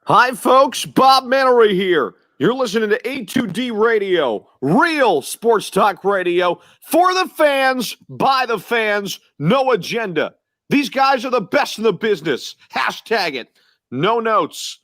Hi, folks. Bob Mannery here. You're listening to A2D Radio, real sports talk radio for the fans, by the fans, no agenda. These guys are the best in the business. Hashtag it. No notes.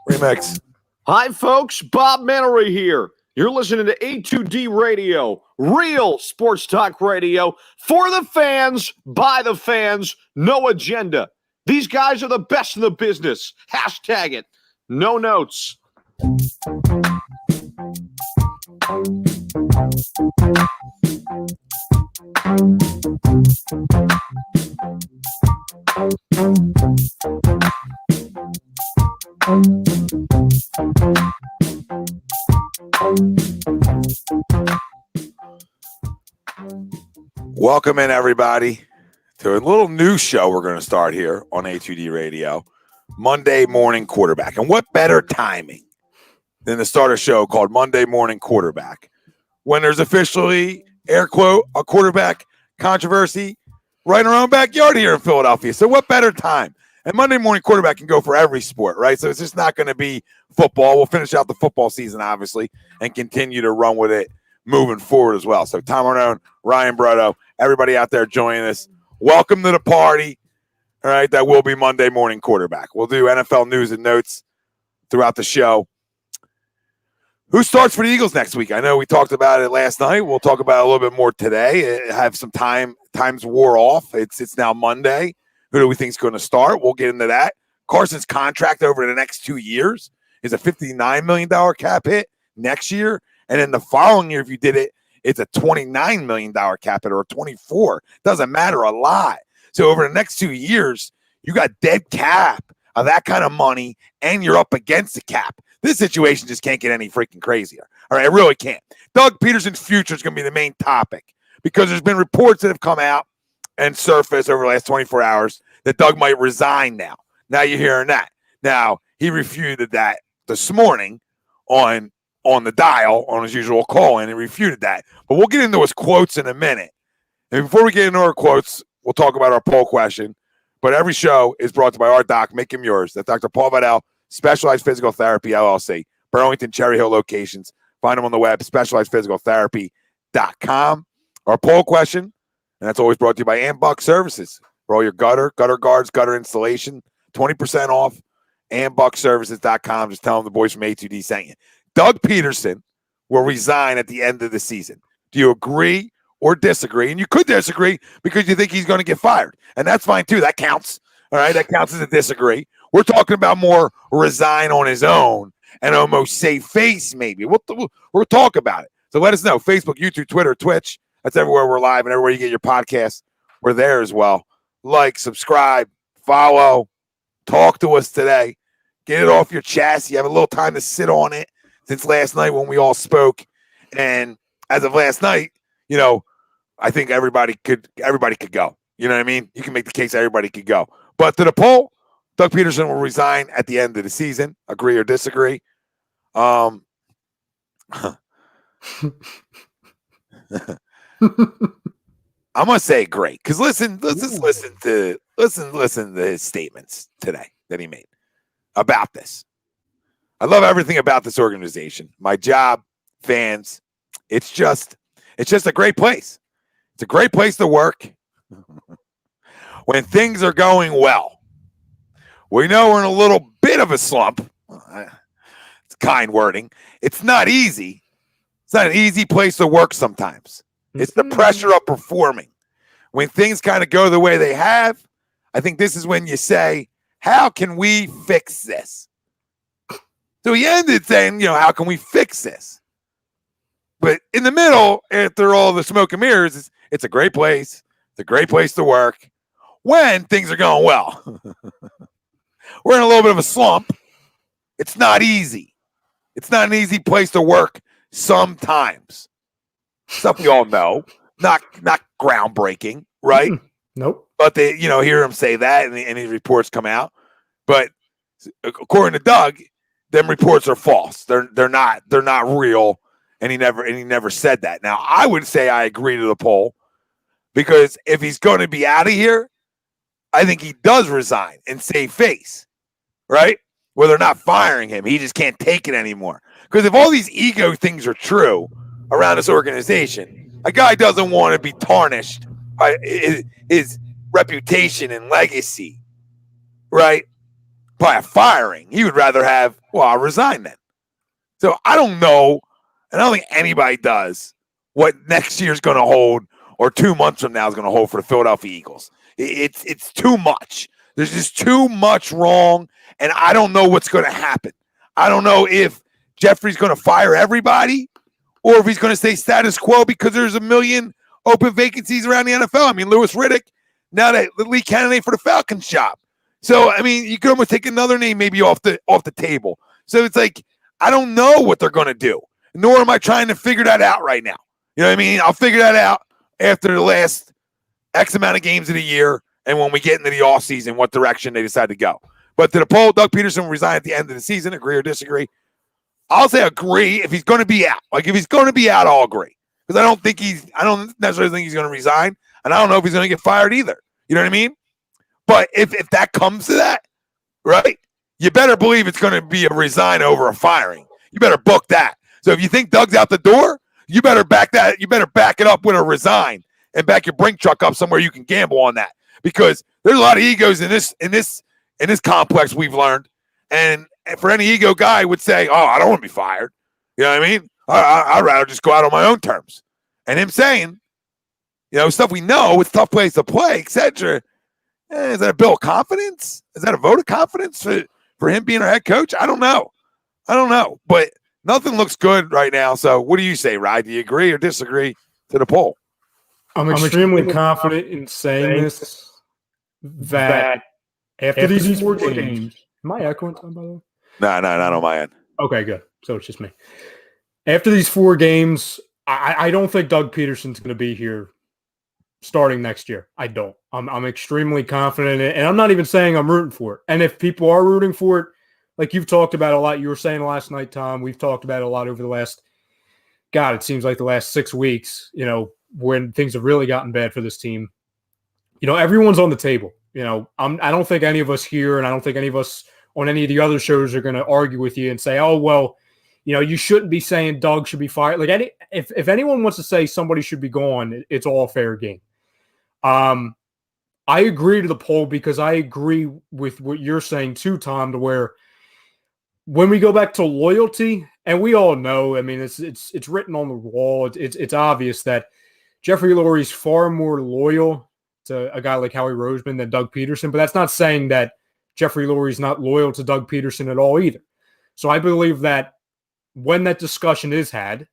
Remix. Hi, folks. Bob Mannery here. You're listening to A2D Radio, real sports talk radio for the fans, by the fans, no agenda. These guys are the best in the business. Hashtag it. No notes. Welcome in, everybody, to a little new show we're going to start here on A2D Radio, Monday Morning Quarterback. And what better timing than to start a show called Monday Morning Quarterback when there's officially, air quote, a quarterback controversy right in our own backyard here in Philadelphia. So what better time? And Monday Morning Quarterback can go for every sport, right? So it's just not going to be football. We'll finish out the football season, obviously, and continue to run with it moving forward as well. So Tom Arnone, Ryan Brotto, everybody out there joining us, welcome to the party. All right, that will be Monday Morning Quarterback. We'll do NFL news and notes throughout the show. Who starts for the Eagles next week? I know we talked about it last night. We'll talk about it a little bit more today. Have some times wore off. It's now Monday. Who do we think is going to start? We'll get into that. Carson's contract over the next 2 years is a $59 million cap hit next year. And then the following year, if you did it, it's a $29 million cap hit or a 24. Doesn't matter a lot. So over the next 2 years, you got dead cap of that kind of money, and you're up against the cap. This situation just can't get any freaking crazier. All right, it really can't. Doug Pederson's future is going to be the main topic because there's been reports that have come out and surfaced over the last 24 hours that Doug might resign now. Now you're hearing that. Now, he refuted that this morning on the dial on his usual call, and he refuted that. But we'll get into his quotes in a minute. And before we get into our quotes, we'll talk about our poll question. But every show is brought to you by our doc, make him yours. That's Dr. Paul Vidal, Specialized Physical Therapy, LLC, Burlington, Cherry Hill locations. Find them on the web, specializedphysicaltherapy.com. Our poll question, and that's always brought to you by Ambuck Services. For all your gutter guards, gutter installation, 20% off, ambuckservices.com. Just tell them the boys from A2D sent you. Doug Pederson will resign at the end of the season. Do you agree or disagree? And you could disagree because you think he's going to get fired. And that's fine, too. That counts. All right, that counts as a disagree. We're talking about more resign on his own and almost save face, maybe. We'll talk about it. So let us know. Facebook, YouTube, Twitter, Twitch. That's everywhere we're live and everywhere you get your podcasts. We're there as well. Like, subscribe, follow, talk to us today. Get it off your chest. You have a little time to sit on it since last night when we all spoke. And as of last night, I think everybody could go. You know what I mean? You can make the case everybody could go. But to the poll, Doug Pederson will resign at the end of the season. Agree or disagree? I'm gonna say great because listen to his statements today that he made about this. I love everything about this organization. My job, fans. It's just a great place. It's a great place to work when things are going well. We know we're in a little bit of a slump. It's kind wording. It's not easy. It's not an easy place to work sometimes. It's the pressure of performing. When things kind of go the way they have, I think this is when you say, how can we fix this? So he ended saying, how can we fix this? But in the middle, after all the smoke and mirrors, it's a great place. It's a great place to work when things are going well. We're in a little bit of a slump. It's not easy. It's not an easy place to work sometimes. Stuff we all know. Not groundbreaking, right? Nope. But they, hear him say that, and these reports come out. But according to Doug, them reports are false. They're not real. and he never said that. Now, I would say I agree to the poll, because if he's going to be out of here, I think he does resign and save face, right? Where they're not firing him. He just can't take it anymore. Because if all these ego things are true around this organization, a guy doesn't want to be tarnished by his reputation and legacy, right? By a firing. He would rather have, I'll resign then. So I don't know, and I don't think anybody does, what next year's going to hold or 2 months from now is going to hold for the Philadelphia Eagles. It's too much. There's just too much wrong, and I don't know what's going to happen. I don't know if Jeffrey's going to fire everybody or if he's going to stay status quo, because there's a million open vacancies around the NFL. I mean, Louis Riddick, now that the lead candidate for the Falcons job. So, I mean, you could almost take another name maybe off the table. So it's like, I don't know what they're going to do, nor am I trying to figure that out right now. You know what I mean? I'll figure that out after the last X amount of games of the year and when we get into the offseason, what direction they decide to go. But to the poll, Doug Pederson will resign at the end of the season. Agree or disagree? I'll say agree if he's going to be out. Like, if he's going to be out, I'll agree. Because I don't necessarily think he's going to resign, and I don't know if he's going to get fired either. You know what I mean? But if that comes to that, right, you better believe it's going to be a resign over a firing. You better book that. So if you think Doug's out the door, you better back that. You better back it up with a resign and back your brink truck up somewhere you can gamble on that, because there's a lot of egos in this complex, we've learned. And for any ego guy would say, I don't want to be fired. You know what I mean? I'd rather just go out on my own terms. And him saying, stuff we know, it's a tough place to play, etc. Is that a bill of confidence? Is that a vote of confidence for him being our head coach? I don't know. But nothing looks good right now. So what do you say, Ryan? Do you agree or disagree to the poll? I'm extremely confident in saying this, that after these 4 games, am I echoing time, by the way? No, not on my end. Okay, good. So it's just me. After these 4 games, I don't think Doug Pederson's going to be here starting next year. I don't. I'm extremely confident in it, and I'm not even saying I'm rooting for it. And if people are rooting for it, like you've talked about a lot, you were saying last night, Tom, we've talked about it a lot over the last, it seems like the last 6 weeks, when things have really gotten bad for this team. Everyone's on the table. I don't think any of us here, and I don't think any of us on any of the other shows are going to argue with you and say, you shouldn't be saying Doug should be fired. Like, if anyone wants to say somebody should be gone, it's all fair game. I agree to the poll because I agree with what you're saying too, Tom, to where when we go back to loyalty, and we all know, I mean, it's written on the wall. It's obvious that Jeffrey Lurie's far more loyal to a guy like Howie Roseman than Doug Pederson, but that's not saying that Jeffrey Lurie's not loyal to Doug Pederson at all either. So I believe that when that discussion is had,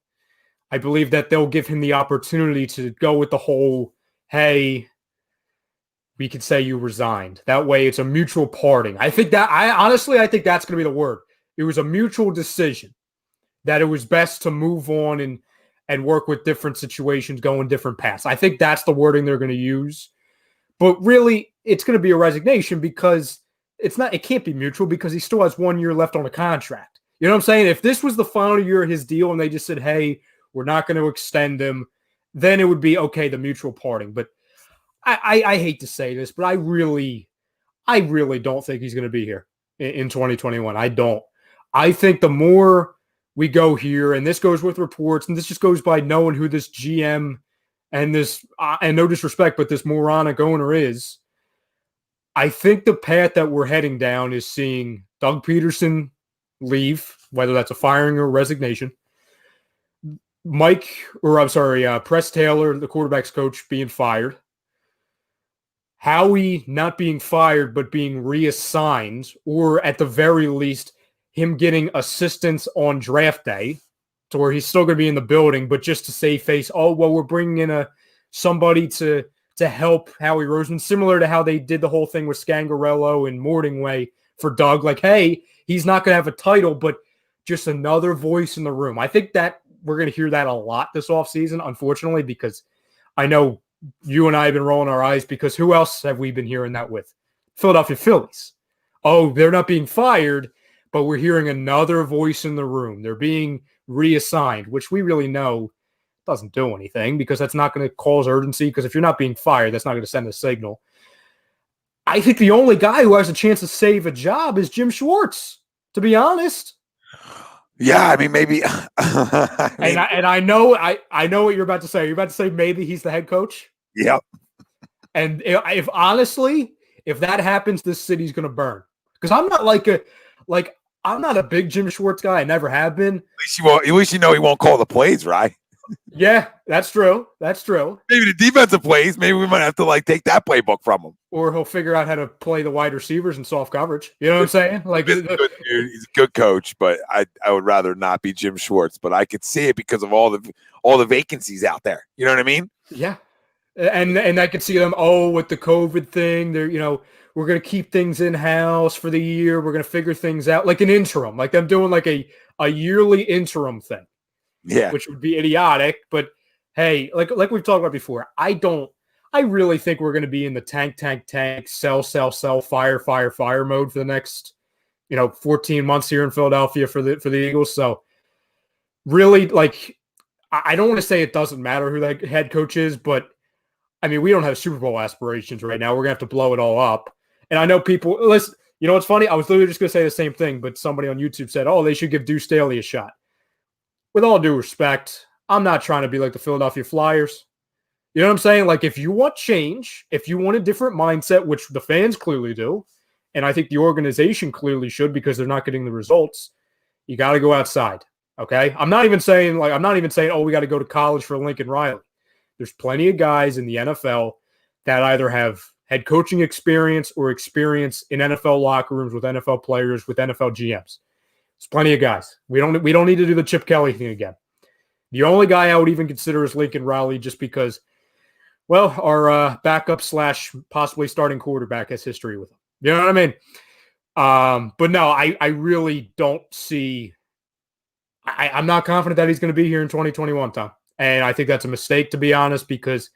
I believe that they'll give him the opportunity to go with the whole, hey, we could say you resigned. That way it's a mutual parting. I think that's going to be the word. It was a mutual decision that it was best to move on and work with different situations, go in different paths. I think that's the wording they're going to use. But really, it's going to be a resignation because it can't be mutual because he still has 1 year left on a contract. You know what I'm saying? If this was the final year of his deal and they just said, hey, we're not going to extend him, then it would be, okay, the mutual parting. But I hate to say this, but I really don't think he's going to be here in 2021. I don't. I think the more we go here, and this goes with reports, and this just goes by knowing who this GM and this, and no disrespect, but this moronic owner is, I think the path that we're heading down is seeing Doug Pederson leave, whether that's a firing or resignation. Press Taylor, the quarterback's coach, being fired. Howie not being fired, but being reassigned, or at the very least, him getting assistance on draft day to where he's still going to be in the building, but just to save face, we're bringing in somebody to help Howie Roseman, similar to how they did the whole thing with Scangarello and Mordingway for Doug. Like, hey, he's not going to have a title, but just another voice in the room. I think that we're going to hear that a lot this offseason, unfortunately, because I know you and I have been rolling our eyes because who else have we been hearing that with? Philadelphia Phillies. Oh, they're not being fired, but we're hearing another voice in the room. They're being reassigned, which we really know doesn't do anything because that's not going to cause urgency. Because if you're not being fired, that's not going to send a signal. I think the only guy who has a chance to save a job is Jim Schwartz, to be honest. Yeah, I mean, maybe. I know what you're about to say. You're about to say maybe he's the head coach. Yep. And if honestly, if that happens, this city's going to burn. Because I'm not I'm not a big Jim Schwartz guy. I never have been. At least you know he won't call the plays, right? Yeah, that's true. That's true. Maybe the defensive plays. Maybe we might have to take that playbook from him. Or he'll figure out how to play the wide receivers in soft coverage. You know what I'm saying? He's a good dude. He's a good coach, but I would rather not be Jim Schwartz. But I could see it because of all the vacancies out there. You know what I mean? Yeah, and I could see them. Oh, with the COVID thing, they're we're going to keep things in house for the year. We're going to figure things out like an interim, like them doing like a yearly interim thing. Yeah, which would be idiotic. But hey, like we've talked about before, I really think we're going to be in the tank, sell, fire mode for the next, 14 months here in Philadelphia for the Eagles. So really, I don't want to say it doesn't matter who that head coach is, but I mean, we don't have Super Bowl aspirations right now. We're going to have to blow it all up. And I know people listen, what's funny? I was literally just going to say the same thing, but somebody on YouTube said, oh, they should give Deuce Staley a shot. With all due respect, I'm not trying to be like the Philadelphia Flyers. You know what I'm saying? Like, if you want change, if you want a different mindset, which the fans clearly do, and I think the organization clearly should because they're not getting the results, you got to go outside, okay? I'm not even saying, oh, we got to go to college for Lincoln Riley. There's plenty of guys in the NFL that either have head coaching experience or experience in NFL locker rooms with NFL players, with NFL GMs. There's plenty of guys. We don't need to do the Chip Kelly thing again. The only guy I would even consider is Lincoln Riley just because, well, our backup / possibly starting quarterback has history with him. You know what I mean? But no, I really don't see – I'm not confident that he's going to be here in 2021, Tom. And I think that's a mistake, to be honest, because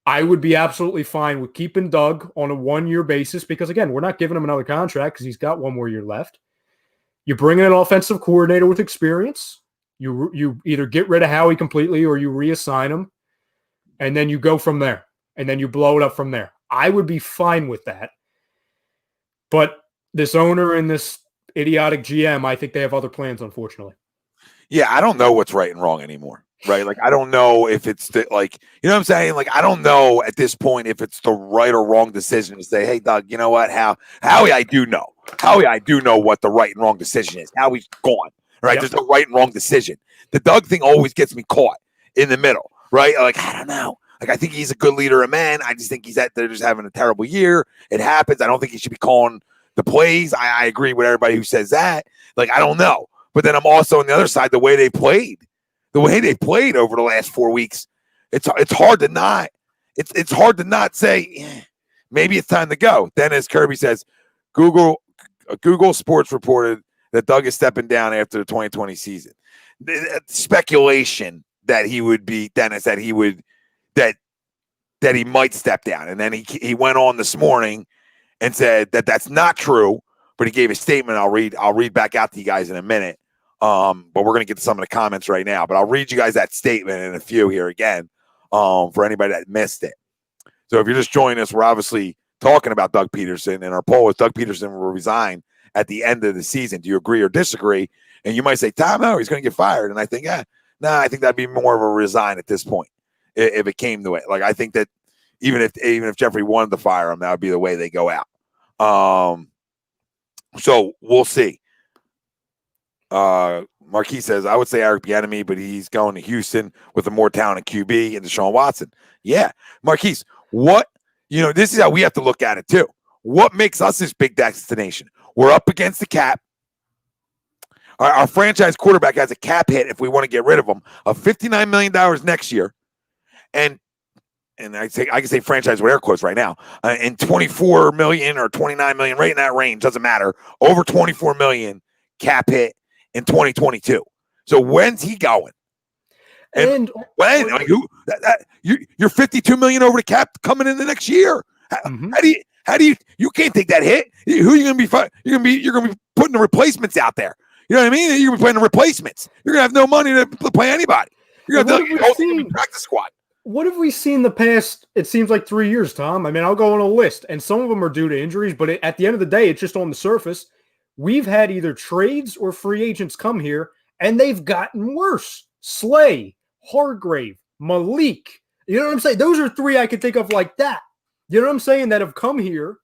I would be absolutely fine with keeping Doug on a one-year basis because, again, we're not giving him another contract because he's got one more year left. You bring in an offensive coordinator with experience. You either get rid of Howie completely or you reassign him, and then you go from there, and then you blow it up from there. I would be fine with that. But this owner and this idiotic GM, I think they have other plans, unfortunately. Yeah, I don't know what's right and wrong anymore, right? Like, I don't know if it's you know what I'm saying? Like, I don't know at this point if it's the right or wrong decision to say, hey, Doug, you know what? Howie, I do know. Howie, I do know what the right and wrong decision is. Howie's gone, right? Yep. There's no right and wrong decision. The Doug thing always gets me caught in the middle, right? Like, I don't know. Like, I think he's a good leader of men. I just think they're just having a terrible year. It happens. I don't think he should be calling the plays. I agree with everybody who says that. Like, I don't know. But then I'm also on the other side, the way they played over the last 4 weeks, it's hard to not. It's hard to not say, maybe it's time to go. Then, as Kirby says, Google Sports reported that Doug is stepping down after the 2020 season. Speculation that he would be, Dennis, that he might step down. And then he went on this morning and said that that's not true, but he gave a statement. I'll read back out to you guys in a minute. But we're going to get to some of the comments right now. But I'll read you guys that statement in a few here again for anybody that missed it. So if you're just joining us, we're obviously talking about Doug Pederson, and our poll is Doug Pederson will resign at the end of the season. Do you agree or disagree? And you might say, Tom, no, he's going to get fired. And I think, I think that'd be more of a resign at this point if it came to it. Like, I think that even if Jeffrey wanted to fire him, that would be the way they go out. So we'll see. Marquis says, I would say Eric Bieniemy, but he's going to Houston with a more talented QB and Deshaun Watson. Yeah. Marquis, this is how we have to look at it too. What makes us this big destination? We're up against the cap. Our franchise quarterback has a cap hit if we want to get rid of him of $59 million next year. And I can say franchise with air quotes right now, and $24 million or $29 million, right in that range, doesn't matter. Over $24 million cap hit in 2022. So when's he going? And when? Like, you're $52 million over the cap coming in the next year. How do you can't take that hit? Who are you going to be? You're going to be putting the replacements out there. You know what I mean? You're going to be playing the replacements. You're going to have no money to play anybody. You're going to have to practice squad. What have we seen the past, it seems like 3 years, Tom? I mean, I'll go on a list, and some of them are due to injuries, but at the end of the day, it's just on the surface. We've had either trades or free agents come here, and they've gotten worse. Slay, Hargrave, Malik. You know what I'm saying? Those are three I could think of like that. You know what I'm saying? That have come here,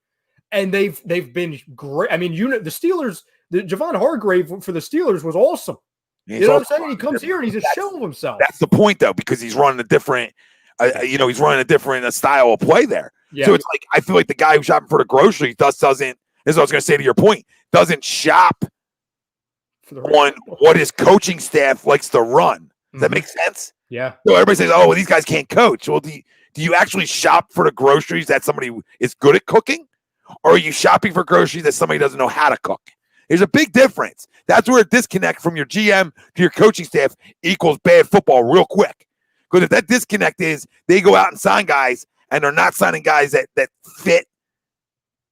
and they've been great. I mean, the Steelers, the Javon Hargrave for the Steelers was awesome. You know what I'm saying? He comes here and he's a shell of himself. That's the point, though, because he's running a different, he's running a different style of play there. Yeah. So it's like I feel like the guy who's shopping for the groceries doesn't. This is what I was going to say to your point. Doesn't shop on what his coaching staff likes to run. Does that make sense? Yeah. So everybody says, "Oh, well, these guys can't coach." Well, do you actually shop for the groceries that somebody is good at cooking, or are you shopping for groceries that somebody doesn't know how to cook? There's a big difference. That's where a disconnect from your GM to your coaching staff equals bad football real quick. Because if that disconnect is they go out and sign guys and they're not signing guys that fit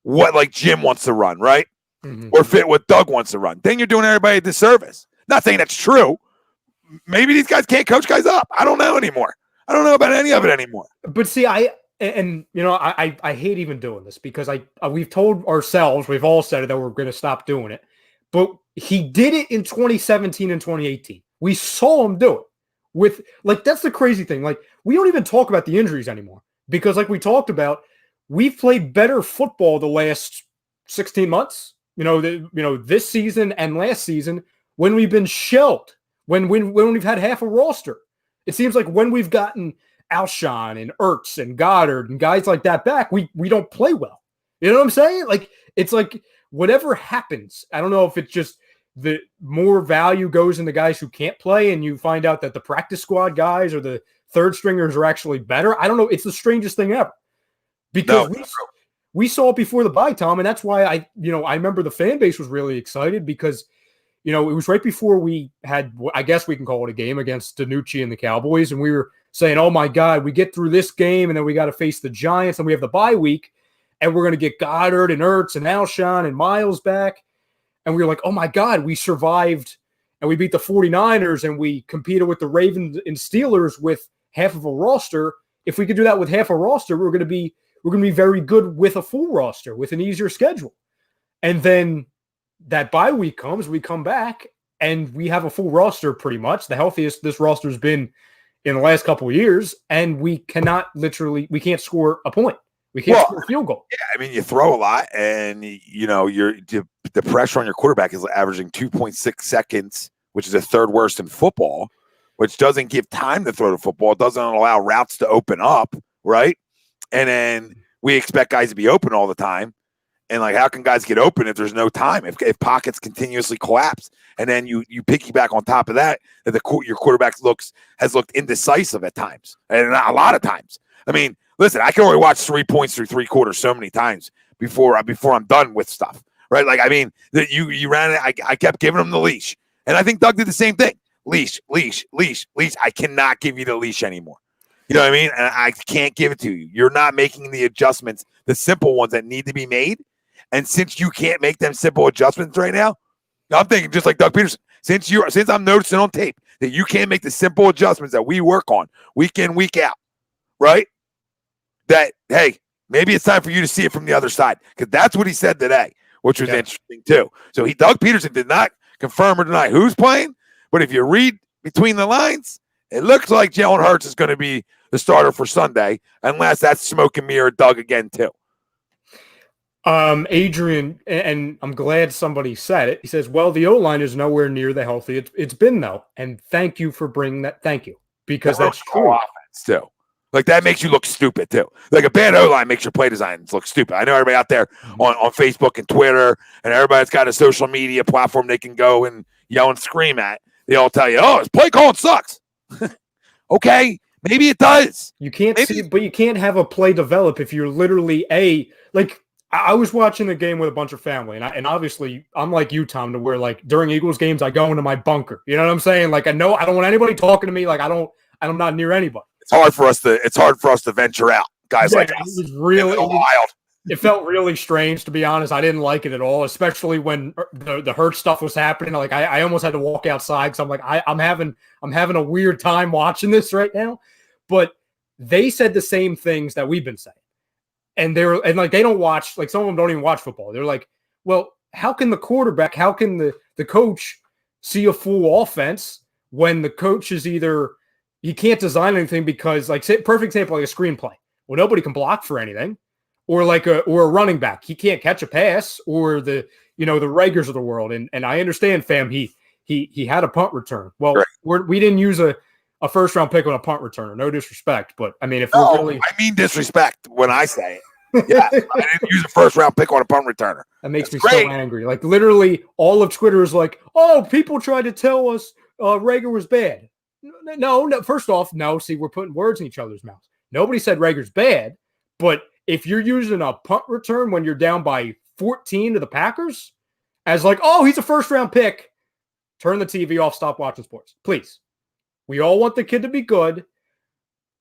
what like Jim wants to run, right? Mm-hmm. Or fit what Doug wants to run, then you're doing everybody a disservice. Not saying that's true. Maybe these guys can't coach guys up. I don't know anymore. I don't know about any of it anymore. But see, I hate even doing this because we've told ourselves, we've all said it, that we're going to stop doing it. But he did it in 2017 and 2018. We saw him do it with that's the crazy thing. Like, we don't even talk about the injuries anymore because like we talked about, we've played better football the last 16 months, this season and last season when we've been shelled, when we've had half a roster. It seems like when we've gotten Alshon and Ertz and Goddard and guys like that back, we don't play well. You know what I'm saying? Like, it's like whatever happens, I don't know if it's just the more value goes in the guys who can't play and you find out that the practice squad guys or the third stringers are actually better. I don't know. It's the strangest thing ever because we saw it before the bye, Tom. And that's why I remember the fan base was really excited because, it was right before we had, I guess we can call it a game against Danucci and the Cowboys. And we were saying, oh my God, we get through this game and then we got to face the Giants and we have the bye week and we're going to get Goddard and Ertz and Alshon and Miles back. And we were like, oh my God, we survived and we beat the 49ers and we competed with the Ravens and Steelers with half of a roster. If we could do that with half a roster, we're going to be very good with a full roster, with an easier schedule. And then that bye week comes, we come back and we have a full roster pretty much, the healthiest this roster's been in the last couple of years, and we can't score a point. We can't score a field goal. Yeah, I mean, you throw a lot, and the pressure on your quarterback is averaging 2.6 seconds, which is a third worst in football, which doesn't give time to throw the football. It doesn't allow routes to open up, right? And then we expect guys to be open all the time. And how can guys get open if there's no time? If pockets continuously collapse, and then you piggyback on top of that your quarterback has looked indecisive at times, and not a lot of times. I mean, listen, I can only watch 3 points through three quarters so many times before I'm done with stuff, right? Like, I mean, that you ran it. I kept giving him the leash, and I think Doug did the same thing. Leash. I cannot give you the leash anymore. You know what I mean? And I can't give it to you. You're not making the adjustments, the simple ones that need to be made. And since you can't make them simple adjustments right now, I'm thinking just like Doug Pederson. Since I'm noticing on tape that you can't make the simple adjustments that we work on week in, week out, right? That, hey, maybe it's time for you to see it from the other side. Because that's what he said today, which was interesting too. So Doug Pederson did not confirm or deny who's playing, but if you read between the lines, it looks like Jalen Hurts is going to be the starter for Sunday, unless that's smoke and mirror Doug again too. Adrian, and I'm glad somebody said it. He says, well, the O-line is nowhere near the healthy it's been, though. And thank you for bringing that. Thank you. Because that's true. Offense, too. That makes you look stupid, too. Like, a bad O-line makes your play designs look stupid. I know everybody out there on Facebook and Twitter, and everybody that's got a social media platform they can go and yell and scream at. They all tell you, oh, his play calling sucks. Okay, maybe it does. You can't see it, but you can't have a play develop if you're literally I was watching the game with a bunch of family, and obviously I'm like you, Tom, to where during Eagles games I go into my bunker. You know what I'm saying? I know I don't want anybody talking to me. I'm not near anybody. It's hard for us to venture out, guys like us. It was really wild. It felt really strange, to be honest. I didn't like it at all, especially when the Hurts stuff was happening. Like I almost had to walk outside because I'm like I'm having a weird time watching this right now. But they said the same things that we've been saying, and they don't watch, like some of them don't even watch football. They're like, well, how can the coach see a full offense when the coach is either he can't design anything because, like, say, perfect example, like a screenplay. Well, nobody can block for anything. Or a running back, he can't catch a pass, or the Raegers of the world. And I understand, fam, he had a punt return. Well, right. We didn't use a first round pick on a punt returner. No disrespect, but I mean, I mean disrespect when I say it. Yeah, I didn't use a first round pick on a punt returner. That makes me so angry. Like literally, all of Twitter is like, "Oh, people tried to tell us Rager was bad." No. First off, no. See, we're putting words in each other's mouths. Nobody said Rager's bad, but if you're using a punt return when you're down by 14 to the Packers as like, oh, he's a first-round pick, turn the TV off, stop watching sports. Please. We all want the kid to be good,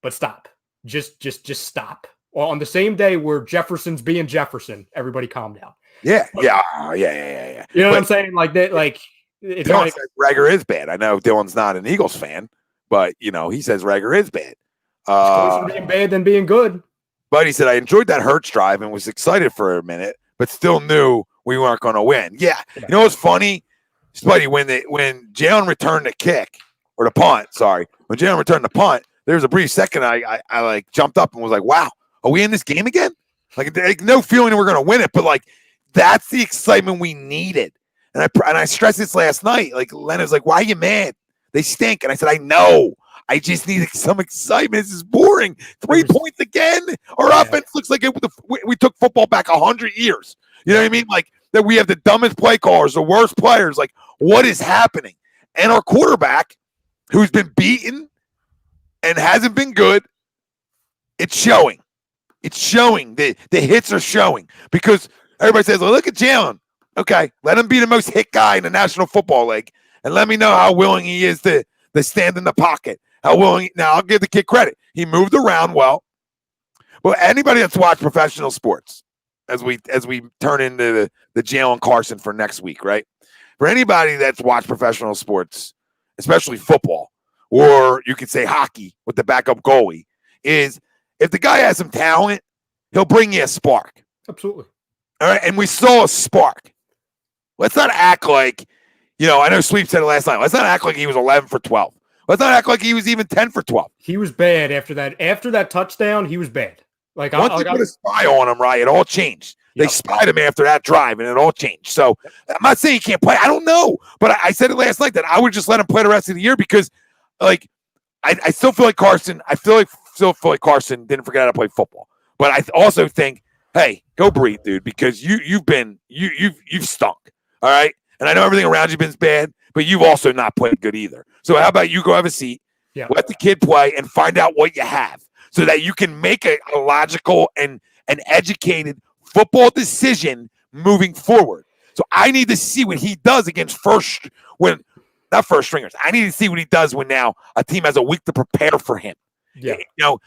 but stop. Just stop. Well, on the same day where Jefferson's being Jefferson, everybody calm down. Yeah. You know what I'm saying? Like that, like it's Dylan says Rager is bad. I know Dylan's not an Eagles fan, but he says Rager is bad. It's closer to being bad than being good. But he said, I enjoyed that Hurts drive and was excited for a minute, but still knew we weren't going to win. Yeah. You know what's funny? Spuddy, when Jalen returned the kick, or the punt, sorry. When Jalen returned the punt, there was a brief second I like jumped up and was like, wow, are we in this game again? Like no feeling that we're going to win it, but like that's the excitement we needed. And I stressed this last night. Like Leonard's like, why are you mad? They stink. And I said, I know. I just need some excitement. This is boring. 3 points again. Our offense looks like we took football back 100 years. You know what I mean? Like that we have the dumbest play callers, the worst players. Like what is happening? And our quarterback, who's been beaten and hasn't been good, it's showing. It's showing. The hits are showing because everybody says, well, look at Jalen. Okay, let him be the most hit guy in the National Football League and let me know how willing he is to stand in the pocket. How willing? Now I'll give the kid credit. He moved around well. Well, anybody that's watched professional sports, as we turn into the Jalen Carson for next week, right? For anybody that's watched professional sports, especially football, or you could say hockey with the backup goalie, is if the guy has some talent, he'll bring you a spark. Absolutely. All right, and we saw a spark. Let's not act like, I know Sweep said it last night. Let's not act like he was 11 for 12. Let's not act like he was even 10 for 12. He was bad after that. After that touchdown, he was bad. Like once they put a spy on him, right, it all changed. They spied him after that drive, and it all changed. So I'm not saying he can't play. I don't know. But I said it last night that I would just let him play the rest of the year because, like, I still feel like Carson. Still feel like Carson didn't forget how to play football. But I also think, hey, go breathe, dude, because you've stunk. All right. And I know everything around you's been bad, but you've also not played good either. So how about you go have a seat, let the kid play, and find out what you have so that you can make a logical and an educated football decision moving forward. So I need to see what he does against not first stringers. I need to see what he does when now a team has a week to prepare for him. Yeah.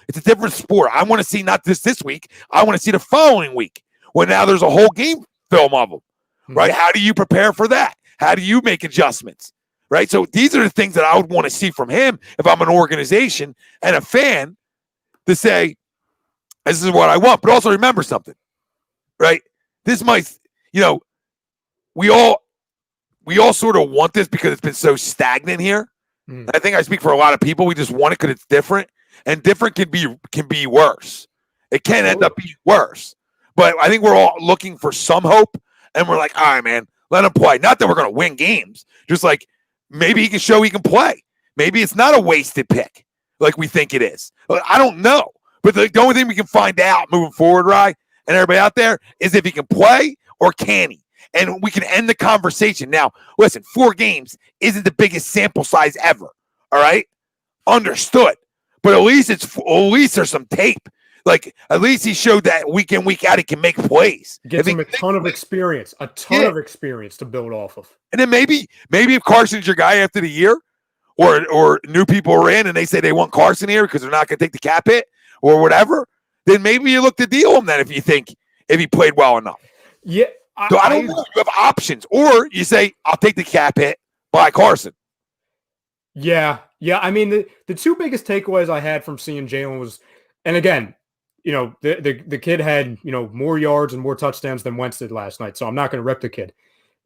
It's a different sport. I want to see not this week. I want to see the following week when now there's a whole game film of them. Right? How do you prepare for that? How do you make adjustments? Right? So these are the things that I would want to see from him if I'm an organization and a fan to say, this is what I want. But also remember something, right? This might, we all sort of want this because it's been so stagnant here. I think I speak for a lot of people. We just want it because it's different, and different can be worse. It can end up being worse. But I think we're all looking for some hope. And we're like, all right, man, let him play. Not that we're going to win games. Just like maybe he can show he can play. Maybe it's not a wasted pick like we think it is. I don't know. But the only thing we can find out moving forward, Rye, and everybody out there, is if he can play or can he. And we can end the conversation. Now, listen, 4 games isn't the biggest sample size ever. All right? Understood. But at least there's some tape. Like, at least he showed that week in, week out, he can make plays. Gives him a ton of experience to build off of. And then maybe if Carson's your guy after the year, or new people are in and they say they want Carson here because they're not going to take the cap hit or whatever, then maybe you look to deal him then if you think if he played well enough. Yeah. So I don't know. You have options. Or you say, I'll take the cap hit by Carson. Yeah. Yeah. I mean, the two biggest takeaways I had from seeing Jalen was, and again, the kid had, more yards and more touchdowns than Wentz did last night. So I'm not going to rip the kid.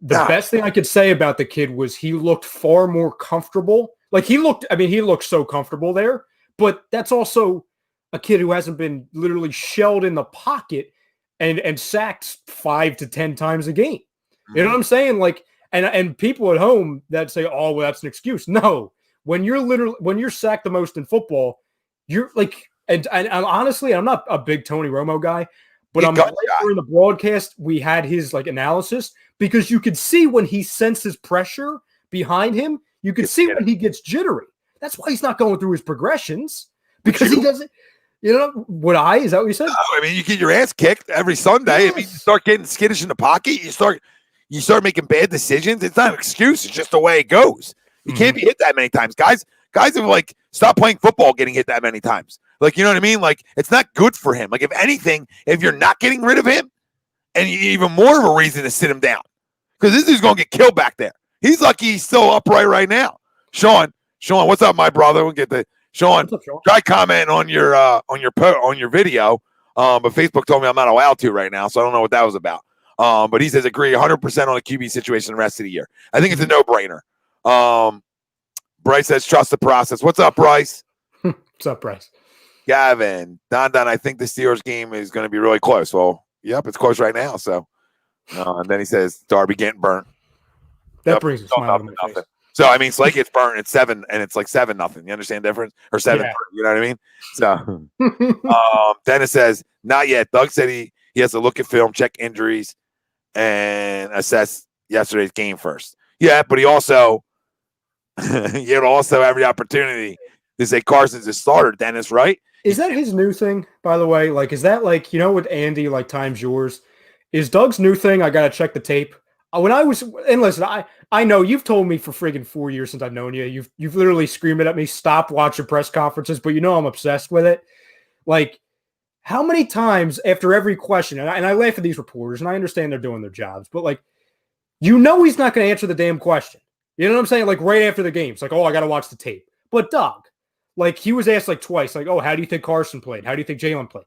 The best thing I could say about the kid was he looked far more comfortable. Like he looked so comfortable there, but that's also a kid who hasn't been literally shelled in the pocket and sacked 5 to 10 times a game. You know what I'm saying? Like, and people at home that say, oh, well, that's an excuse. No, when you're sacked the most in football, you're like, and honestly, I'm not a big Tony Romo guy, but I'm glad during the broadcast we had his like analysis, because you could see when he senses pressure behind him, you could see when he gets jittery. That's why he's not going through his progressions, because he doesn't. Is that what you said? No, I mean, you get your ass kicked every Sunday. Yes. If you start getting skittish in the pocket, you start making bad decisions. It's not an excuse. It's just the way it goes. You can't be hit that many times. Guys have like stopped playing football getting hit that many times. Like, you know what I mean? Like, it's not good for him. Like, if anything, if you're not getting rid of him, and even more of a reason to sit him down, because this dude's going to get killed back there. He's lucky he's still upright right now. Sean, what's up, my brother? We'll get the Sean. What's up, Sean? Try commenting on your video, but Facebook told me I'm not allowed to right now, so I don't know what that was about. But he says agree 100% on the QB situation the rest of the year. I think it's a no-brainer. Bryce says trust the process. What's up, Bryce? What's up, Bryce? Gavin, Don, I think the Steelers game is going to be really close. Well, yep, it's close right now. So, and then he says Darby getting burnt. That brings a smile to my face. So, I mean, Slate gets burnt. It's 7, and it's like 7-0. You understand the difference? Or 7, Yeah. You know what I mean? So, Dennis says, not yet. Doug said he has to look at film, check injuries, and assess yesterday's game first. Yeah, but he also have the opportunity to say Carson's a starter, Dennis, right? Is that his new thing, by the way? Like, is that like, with Andy, like times yours? Is Doug's new thing, I got to check the tape? And listen, I know you've told me for friggin' 4 years since I've known you. You've literally screamed at me, stop watching press conferences, but I'm obsessed with it. Like, how many times after every question, and I laugh at these reporters, and I understand they're doing their jobs, but like, he's not going to answer the damn question. You know what I'm saying? Like right after the game, it's like, oh, I got to watch the tape. But Doug, like he was asked like twice, like, oh, how do you think Carson played? How do you think Jalen played?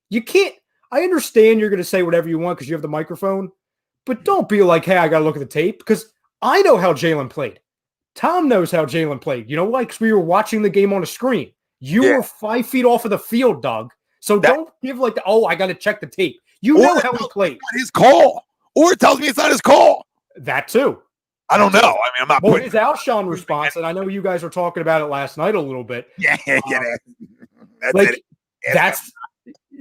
You can't. I understand you're going to say whatever you want because you have the microphone, but don't be like, hey, I got to look at the tape, because I know how Jalen played. Tom knows how Jalen played. You know why? Because we were watching the game on a screen. You were 5 feet off of the field, Doug. So don't give like, I got to check the tape. You know how he played. His call. Or it tells me it's not his call. That too. I don't know. I mean, I'm not putting his Alshon response, and I know you guys were talking about it last night a little bit. That's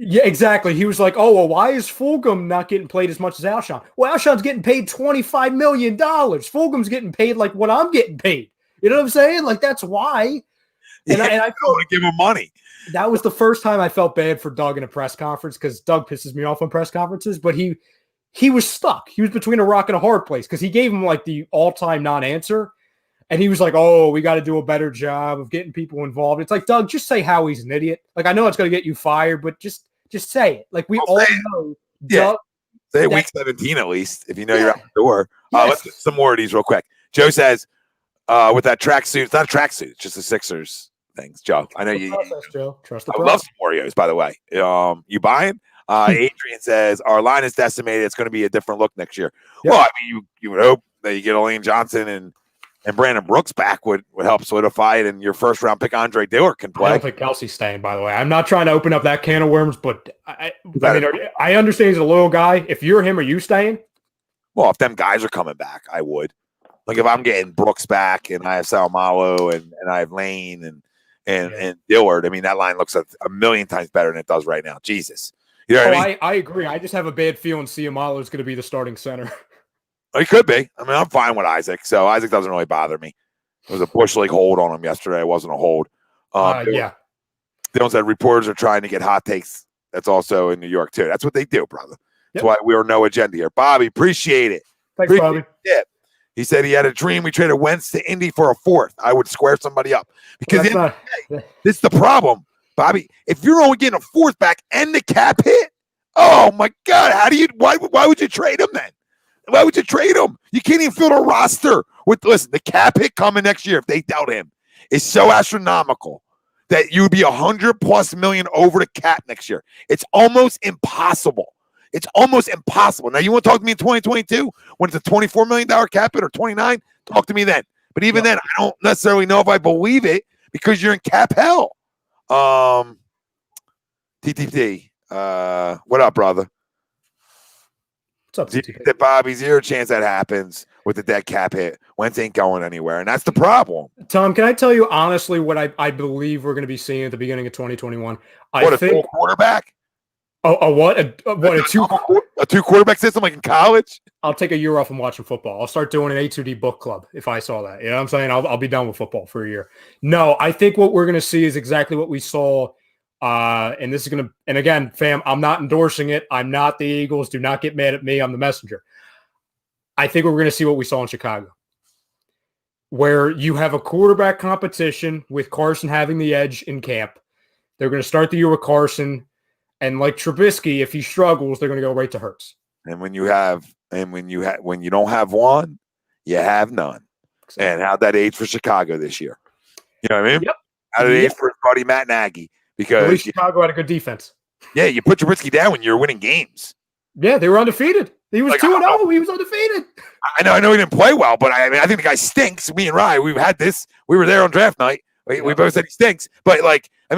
Yeah, exactly. He was like, oh, well, why is Fulgham not getting played as much as Alshon? Well, Alshon's getting paid $25 million. Fulgham's getting paid like what I'm getting paid. You know what I'm saying? Like, that's why. And I don't want to give him money. That was the first time I felt bad for Doug in a press conference, because Doug pisses me off on press conferences, but he was stuck. He was between a rock and a hard place, because he gave him like the all-time non-answer. And he was like, oh, we got to do a better job of getting people involved. It's like, Doug, just say Howie's an idiot. Like, I know it's going to get you fired, but just say it. Like, we all know. Yeah. Say week 17 at least, if you know you're out the door. Let's get some more of these real quick. Joe says, with that tracksuit, it's not a tracksuit, it's just the Sixers things, Joe. I know you. Joe. Trust the I love some Oreos, by the way. You buying? Adrian says, our line is decimated. It's going to be a different look next year. Yep. Well, I mean, you would hope that you get Elaine Johnson and Brandon Brooks back would help solidify it, and your first round pick Andre Dillard can play. I don't think Kelsey's staying, by the way. I'm not trying to open up that can of worms, but I understand he's a loyal guy. If you're him, are you staying? Well, if them guys are coming back, I would. Like if I'm getting Brooks back and I have Salmalo and I have Lane and Dillard, I mean, that line looks a million times better than it does right now. Jesus. You know what I mean? I agree. I just have a bad feeling Ciamalo is going to be the starting center. He could be. I mean, I'm fine with Isaac, so Isaac doesn't really bother me. It was a Bush League hold on him yesterday. It wasn't a hold. Dylan said reporters are trying to get hot takes. That's also in New York, too. That's what they do, brother. That's why we are no agenda here. Bobby, appreciate it. Thanks, Bobby. Yeah. He said he had a dream. We traded Wentz to Indy for a fourth. I would square somebody up. Because this is the problem, Bobby. If you're only getting a fourth back and the cap hit, Oh my God! Why would you trade him then? Why would you trade him? You can't even fill a roster with. Listen, the cap hit coming next year if they dealt him is so astronomical that you would be $100+ million over the cap next year. It's almost impossible. It's almost impossible. Now you want to talk to me in 2022 when it's a $24 million cap hit or 29? Talk to me then. But even then, I don't necessarily know if I believe it because you're in cap hell. TTT. What up, brother? What's up, TTT? That Bobby, zero chance that happens with the dead cap hit. Wentz ain't going anywhere, and that's the problem. Tom, can I tell you honestly what I believe we're going to be seeing at the beginning of 2021? What, a full quarterback? What? A two quarterback system like in college? I'll take a year off from watching football. I'll start doing an A2D book club if I saw that. You know what I'm saying? I'll be done with football for a year. No, I think what we're going to see is exactly what we saw. And this is going to, and again, fam, I'm not endorsing it. I'm not the Eagles. Do not get mad at me. I'm the messenger. I think we're going to see what we saw in Chicago, where you have a quarterback competition with Carson having the edge in camp. They're going to start the year with Carson. And like Trubisky, if he struggles, they're going to go right to Hurts. And when you don't have one, you have none. Exactly. And how'd that age for Chicago this year? You know what I mean? Yep. How did it age for his buddy Matt Nagy? Because at least Chicago had a good defense. Yeah, you put Trubisky down when you're winning games. Yeah, they were undefeated. He was 2-0. He was undefeated. I know he didn't play well, but I think the guy stinks. Me and Ryan, we've had this. We were there on draft night. We both said he stinks. But,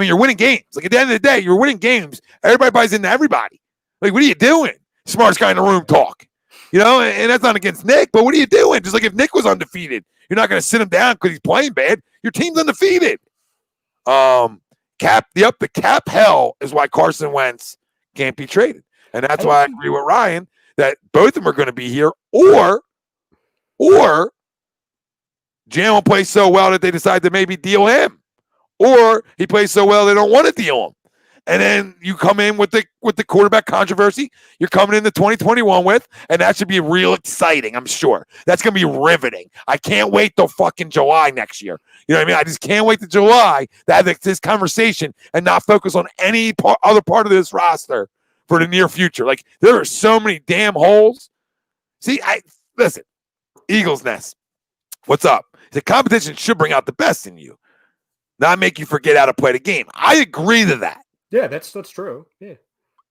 you're winning games. Like, at the end of the day, you're winning games. Everybody buys into everybody. Like, what are you doing? Smartest guy in the room talk. You know, and that's not against Nick, but what are you doing? Just like if Nick was undefeated, you're not going to sit him down because he's playing bad. Your team's undefeated. The cap hell is why Carson Wentz can't be traded. And that's why I agree with Ryan that both of them are going to be here, or Jalen plays so well that they decide to maybe deal him, or he plays so well they don't want to deal him. And then you come in with the quarterback controversy you're coming into 2021 with, and that should be real exciting, I'm sure. That's going to be riveting. I can't wait till fucking July next year. You know what I mean? I just can't wait to July to have this conversation and not focus on any other part of this roster for the near future. Like, there are so many damn holes. See, listen, Eagles Nest, what's up? The competition should bring out the best in you, not make you forget how to play the game. I agree to that. Yeah, that's true. Yeah.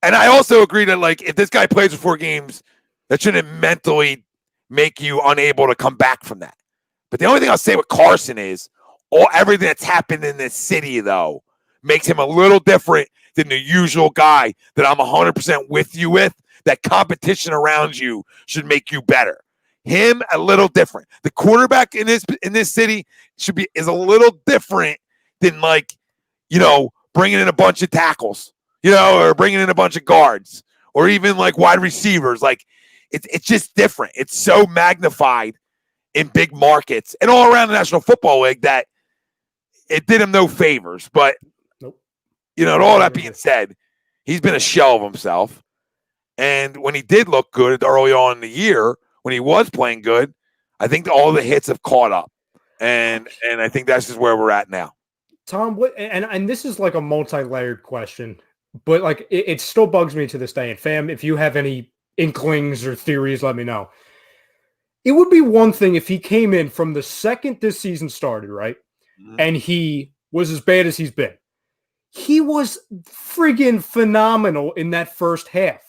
And I also agree that, if this guy plays for 4 games, that shouldn't mentally make you unable to come back from that. But the only thing I'll say with Carson is everything that's happened in this city, though, makes him a little different than the usual guy that I'm 100% with you with. That competition around you should make you better. Him, a little different. The quarterback in this city is a little different than, bringing in a bunch of tackles, or bringing in a bunch of guards, or even wide receivers. It's just different. It's so magnified in big markets and all around the National Football League that it did him no favors. But, nope. All that being said, he's been a shell of himself. And when he did look good early on in the year, when he was playing good, I think all the hits have caught up. And I think that's just where we're at now. Tom, and this is a multi-layered question, but it still bugs me to this day. And fam, if you have any inklings or theories, let me know. It would be one thing if he came in from the second this season started, right? Mm-hmm. And he was as bad as he's been. He was friggin' phenomenal in that first half.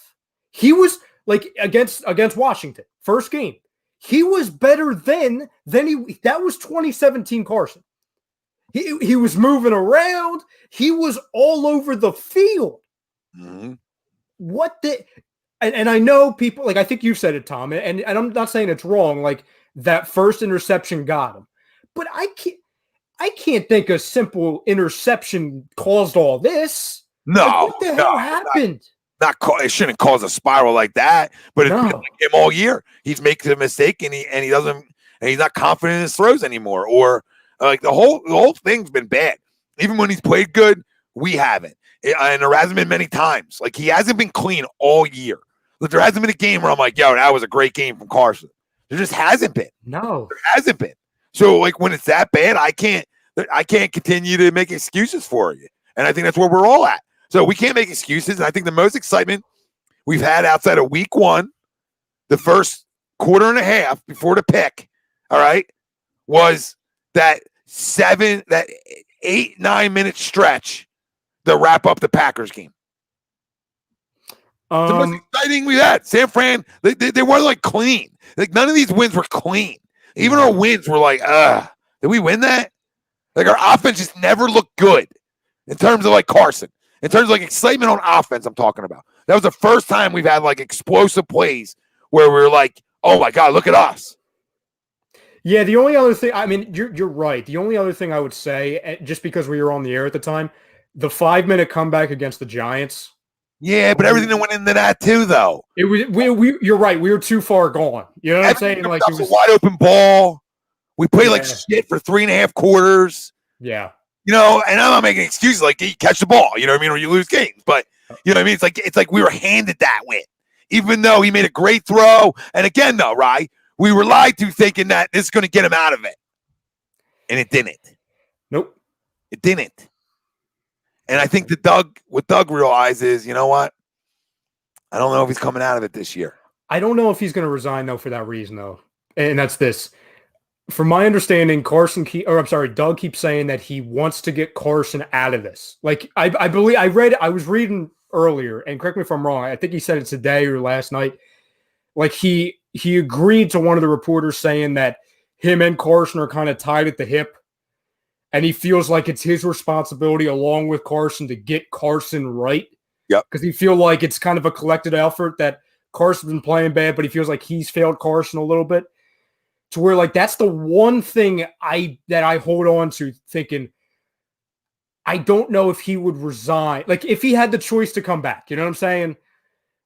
He was against Washington, first game. He was better than that was 2017 Carson. He was moving around. He was all over the field. Mm-hmm. And I know people, I think you said it, Tom, and I'm not saying it's wrong, that first interception got him. But I can't think a simple interception caused all this. No. What the hell happened? It shouldn't cause a spiral like that, but it's been like him all year. He's making a mistake and he's not confident in his throws anymore, or the whole thing's been bad. Even when he's played good, we haven't. And there hasn't been many times. He hasn't been clean all year. There hasn't been a game where I'm like, yo, that was a great game from Carson. There just hasn't been. No. There hasn't been. So, when it's that bad, I can't continue to make excuses for you. And I think that's where we're all at. So we can't make excuses. And I think the most excitement we've had outside of week 1, the first quarter and a half before the pick, all right, was that 8-9 minute stretch to wrap up the Packers game. The most exciting we had. San Fran, they weren't like clean. Like none of these wins were clean. Even our wins were like, did we win that? Like our offense just never looked good in terms of like Carson. In terms of like excitement on offense, I'm talking about. That was the first time we've had like explosive plays where we're like, oh my God, look at us. Yeah, the only other thing, I mean, you're right. The only other thing I would say, just because we were on the air at the time, the 5-minute comeback against the Giants. Yeah, but everything that went into that too, though. It was you're right. We were too far gone. You know what I'm saying? Like it was a wide open ball. We played like shit for 3.5 quarters. Yeah. You know, and I'm not making excuses like you catch the ball, you know what I mean, or you lose games. But you know what I mean? It's like we were handed that win. Even though he made a great throw. And again, though, right? We were lied to thinking that this is going to get him out of it. And it didn't. Nope. It didn't. And I think what Doug realizes, you know what? I don't know if he's coming out of it this year. I don't know if he's going to resign, though, for that reason, though. And that's this. From my understanding, Doug keeps saying that he wants to get Carson out of this. Like, I believe I was reading earlier, and correct me if I'm wrong, I think he said it today or last night. Like, he agreed to one of the reporters saying that him and Carson are kind of tied at the hip. And he feels like it's his responsibility along with Carson to get Carson right. Yep. Because he feel like it's kind of a collective effort that Carson's been playing bad, but he feels like he's failed Carson a little bit. To where like that's the one thing I hold on to thinking I don't know if he would resign. Like if he had the choice to come back, you know what I'm saying?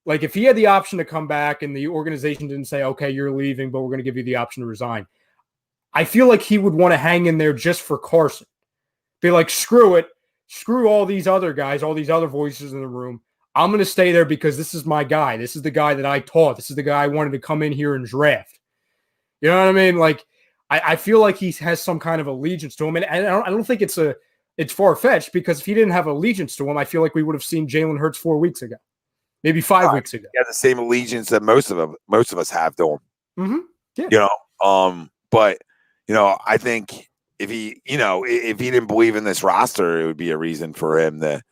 Like if he had the option to come back and the organization didn't say, okay, you're leaving, but we're going to give you the option to resign. I feel like he would want to hang in there just for Carson. Be like, screw it. Screw all these other guys, all these other voices in the room. I'm going to stay there because this is my guy. This is the guy that I taught. This is the guy I wanted to come in here and draft. You know what I mean? Like, I feel like he has some kind of allegiance to him. And I don't think it's far-fetched because if he didn't have allegiance to him, I feel like we would have seen Jalen Hurts 4 weeks ago. Maybe 5 weeks ago. He has the same allegiance that most of us have to him. Mm-hmm. Yeah. You know, but you know, I think if he didn't believe in this roster, it would be a reason for him to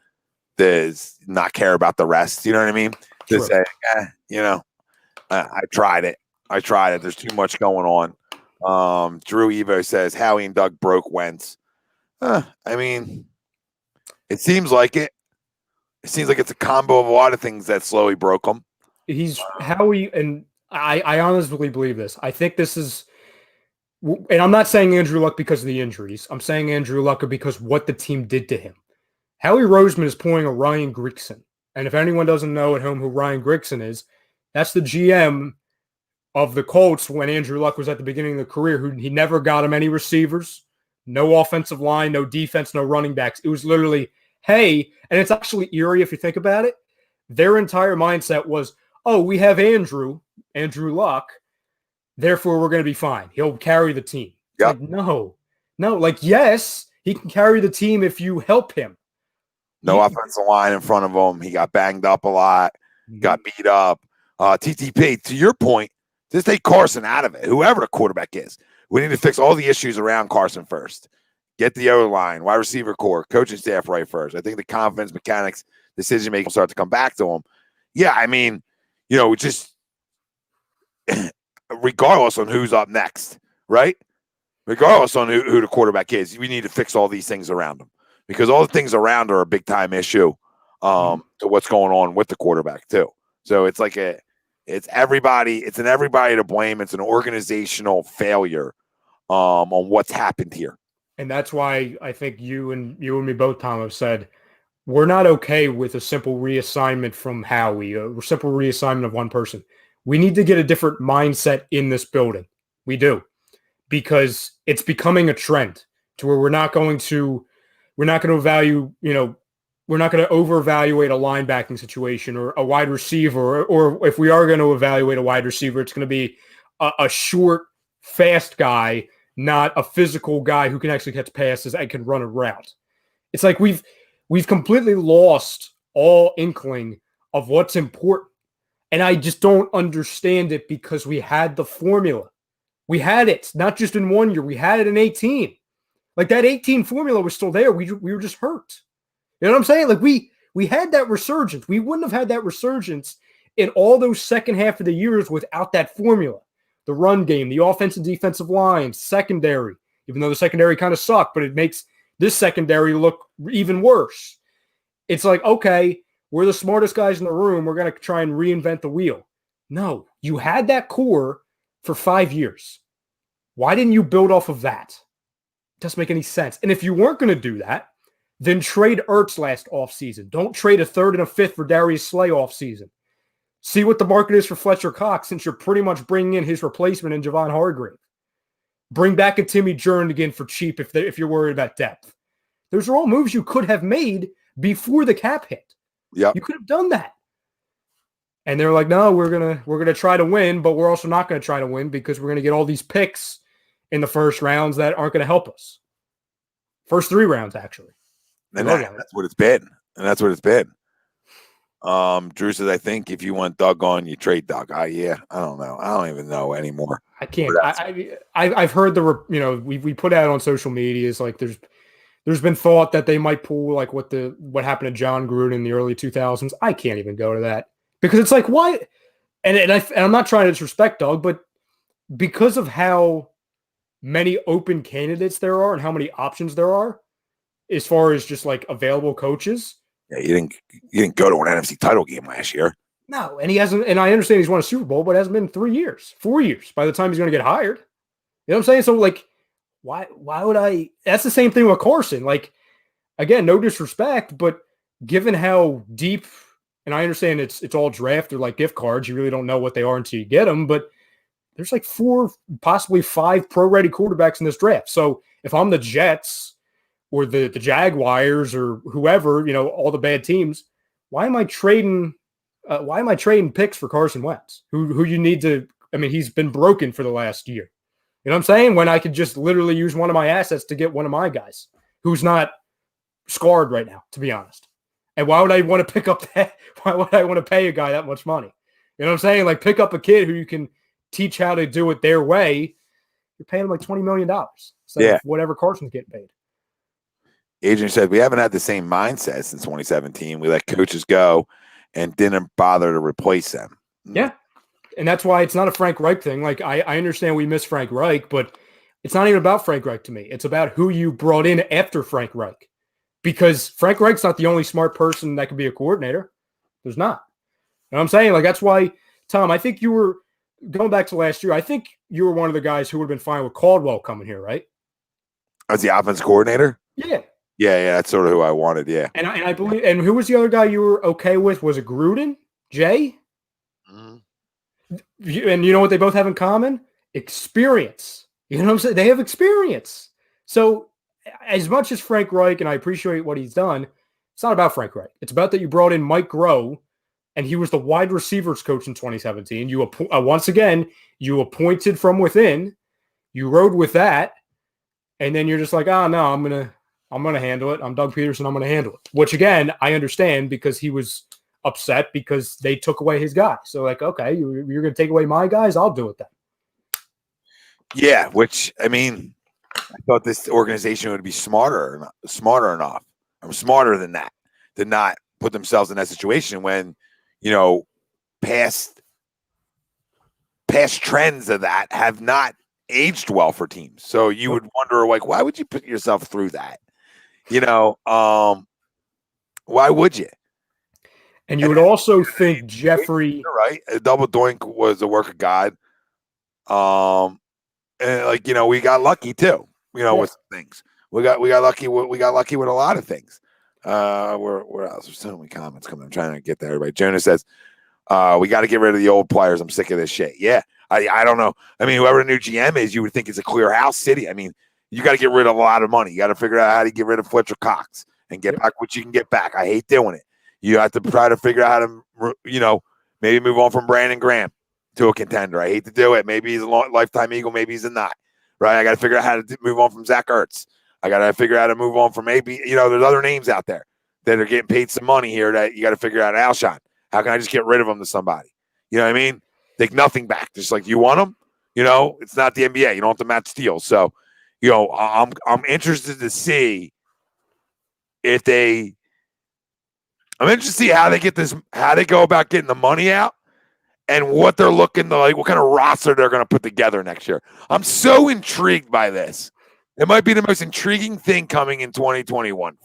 not care about the rest. You know what I mean? Sure. To say, you know, I tried it. There's too much going on. Drew Evo says Howie and Doug broke Wentz. I mean, it seems like it. It seems like it's a combo of a lot of things that slowly broke him. He's Howie, and I honestly believe this. I think this is. And I'm not saying Andrew Luck because of the injuries. I'm saying Andrew Luck because what the team did to him. Howie Roseman is pulling a Ryan Grigson. And if anyone doesn't know at home who Ryan Grigson is, that's the GM of the Colts when Andrew Luck was at the beginning of the career. He never got him any receivers, no offensive line, no defense, no running backs. It was literally, hey, and it's actually eerie if you think about it. Their entire mindset was, oh, we have Andrew Luck. Therefore, we're going to be fine. He'll carry the team. Yep. Like, no. Like, yes, he can carry the team if you help him. No offensive line in front of him. He got banged up a lot, got beat up. TTP, to your point, just take Carson out of it, whoever the quarterback is. We need to fix all the issues around Carson first. Get the O-line, wide receiver core, coaching staff right first. I think the confidence, mechanics, decision-making will start to come back to him. Yeah, I mean, you know, just regardless on who's up next, right? Regardless on who the quarterback is, we need to fix all these things around him because all the things around are a big-time issue to what's going on with the quarterback too. So it's like it's everybody to blame. It's an organizational failure on what's happened here. And that's why I think you and me both, Tom, have said we're not okay with a simple reassignment from Howie, a simple reassignment of one person. We need to get a different mindset in this building. We do. Because it's becoming a trend to where we're not going to overevaluate a linebacking situation or a wide receiver, or if we are going to evaluate a wide receiver, it's going to be a short, fast guy, not a physical guy who can actually catch passes and can run a route. It's like we've completely lost all inkling of what's important. And I just don't understand it because we had the formula. We had it, not just in 1 year. We had it in 18. Like that 18 formula was still there. We were just hurt. You know what I'm saying? Like we had that resurgence. We wouldn't have had that resurgence in all those second half of the years without that formula. The run game, the offensive defensive line, secondary, even though the secondary kind of sucked, but it makes this secondary look even worse. It's like, okay, we're the smartest guys in the room. We're going to try and reinvent the wheel. No, you had that core for 5 years. Why didn't you build off of that? It doesn't make any sense. And if you weren't going to do that, then trade Ertz last offseason. Don't trade a third and a fifth for Darius Slay offseason. See what the market is for Fletcher Cox, since you're pretty much bringing in his replacement in Javon Hargrave. Bring back a Timmy Jernigan for cheap if you're worried about depth. Those are all moves you could have made before the cap hit. Yeah, you could have done that. And they're like, no, we're gonna try to win, but we're also not going to try to win because we're going to get all these picks in the first rounds that aren't going to help us. First 3 rounds, actually. And that's what it's been. And that's what it's been. Drew says, I think if you want Doug on, you trade Doug. Yeah, I don't know. I don't even know anymore. I can't. I've heard we put out on social media is like there's been thought that they might pull like what happened to John Gruden in the early 2000s. I can't even go to that because it's like why? And I'm not trying to disrespect Doug, but because of how many open candidates there are and how many options there are, as far as just like available coaches. Yeah, you didn't go to an NFC title game last year. No, and he hasn't. And I understand he's won a Super Bowl, but it hasn't been 3 years, 4 years by the time he's going to get hired. You know what I'm saying? So like, why would I? That's the same thing with Carson. Like, again, no disrespect, but given how deep, and I understand it's all draft or like gift cards, you really don't know what they are until you get them. But there's like 4, possibly 5 pro-ready quarterbacks in this draft. So if I'm the Jets or the Jaguars or whoever, all the bad teams, why am I trading picks for Carson Wentz, who you need to, he's been broken for the last year. You know what I'm saying? When I could just literally use one of my assets to get one of my guys who's not scarred right now, to be honest. And why would I want to pick up that? Why would I want to pay a guy that much money? You know what I'm saying? Like pick up a kid who you can teach how to do it their way. You're paying him like $20 million. So whatever Carson's getting paid. Adrian said, we haven't had the same mindset since 2017. We let coaches go and didn't bother to replace them. Yeah. And that's why it's not a Frank Reich thing. Like, I understand we miss Frank Reich, but it's not even about Frank Reich to me. It's about who you brought in after Frank Reich. Because Frank Reich's not the only smart person that could be a coordinator. There's not. You know what I'm saying? Like, that's why, Tom, I think you were, going back to last year, I think you were one of the guys who would have been fine with Caldwell coming here, right? As the offense coordinator? Yeah. Yeah, that's sort of who I wanted, yeah. And I believe, and who was the other guy you were okay with? Was it Gruden? Jay? Mm-hmm. And you know what they both have in common? Experience. You know what I'm saying? They have experience. So as much as Frank Reich, and I appreciate what he's done, it's not about Frank Reich. It's about that you brought in Mike Groh, and he was the wide receivers coach in 2017. You once again, you appointed from within. You rode with that, and then you're just like, oh, no, I'm gonna handle it. I'm Doug Pederson. I'm gonna handle it. Which again, I understand because he was upset because they took away his guy. So like, okay, you're gonna take away my guys. I'll do it then. Yeah, which I thought this organization would be smarter enough. I'm smarter than that to not put themselves in that situation when past trends of that have not aged well for teams. So you would wonder, like, why would you put yourself through that? Why would you? And you would also think Jeffrey, you're right? A double doink was a work of God. And we got lucky too. With some things. We got lucky. We got lucky with a lot of things. Where else? There's so many comments coming. I'm trying to get to everybody. Jonah says, we got to get rid of the old players. I'm sick of this shit. Yeah. I don't know. Whoever the new GM is, you would think it's a clear house city. You got to get rid of a lot of money. You got to figure out how to get rid of Fletcher Cox and get back what you can get back. I hate doing it. You have to try to figure out how to, maybe move on from Brandon Graham to a contender. I hate to do it. Maybe he's a lifetime Eagle. Maybe he's a not. Right? I got to figure out how to move on from Zach Ertz. I got to figure out how to move on from maybe, there's other names out there that are getting paid some money here that you got to figure out. Alshon, how can I just get rid of him to somebody? You know what I mean? Take nothing back. Just like you want them. It's not the NBA. You don't have to match steals. So, I'm interested to see if they. I'm interested to see how they get this, how they go about getting the money out, and what they're looking to like, what kind of roster they're going to put together next year. I'm so intrigued by this. It might be the most intriguing thing coming in 2021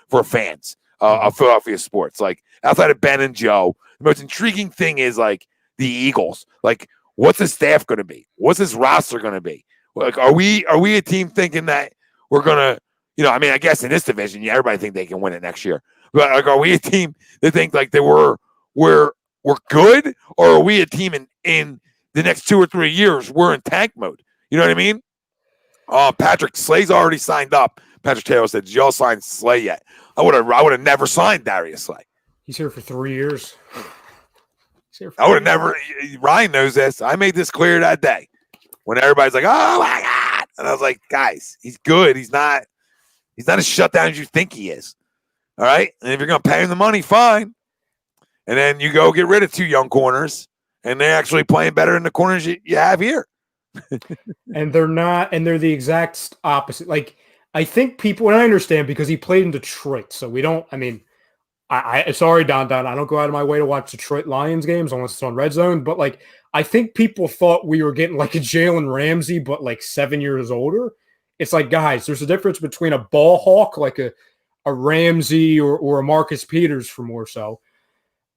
for fans of Philadelphia sports. Like outside of Ben and Joe, the most intriguing thing is like the Eagles. Like, what's the staff going to be? What's this roster going to be? Like, are we a team thinking that we're gonna, I guess in this division, everybody think they can win it next year. But like, are we a team that think like that we're good, or are we a team in the next 2 or 3 years we're in tank mode? You know what I mean? Patrick Slay's already signed up. Patrick Taylor said, "Did y'all sign Slay yet?" I would have never signed Darius Slay. He's here for 3 years. I would have never. Ryan knows this. I made this clear that day when everybody's like, "Oh my god," and I was like, "Guys, he's good. He's not as shut down as you think he is." All right, and if you're gonna pay him the money, fine. And then you go get rid of 2 young corners, and they're actually playing better than the corners you have here. And they're not, and they're the exact opposite. Like, I think people, and I understand because he played in Detroit, so we don't, sorry, Don, I don't go out of my way to watch Detroit Lions games unless it's on Red Zone, but like, I think people thought we were getting like a Jalen Ramsey, but like 7 years older. It's like, guys, there's a difference between a ball hawk, like a Ramsey or a Marcus Peters for more so,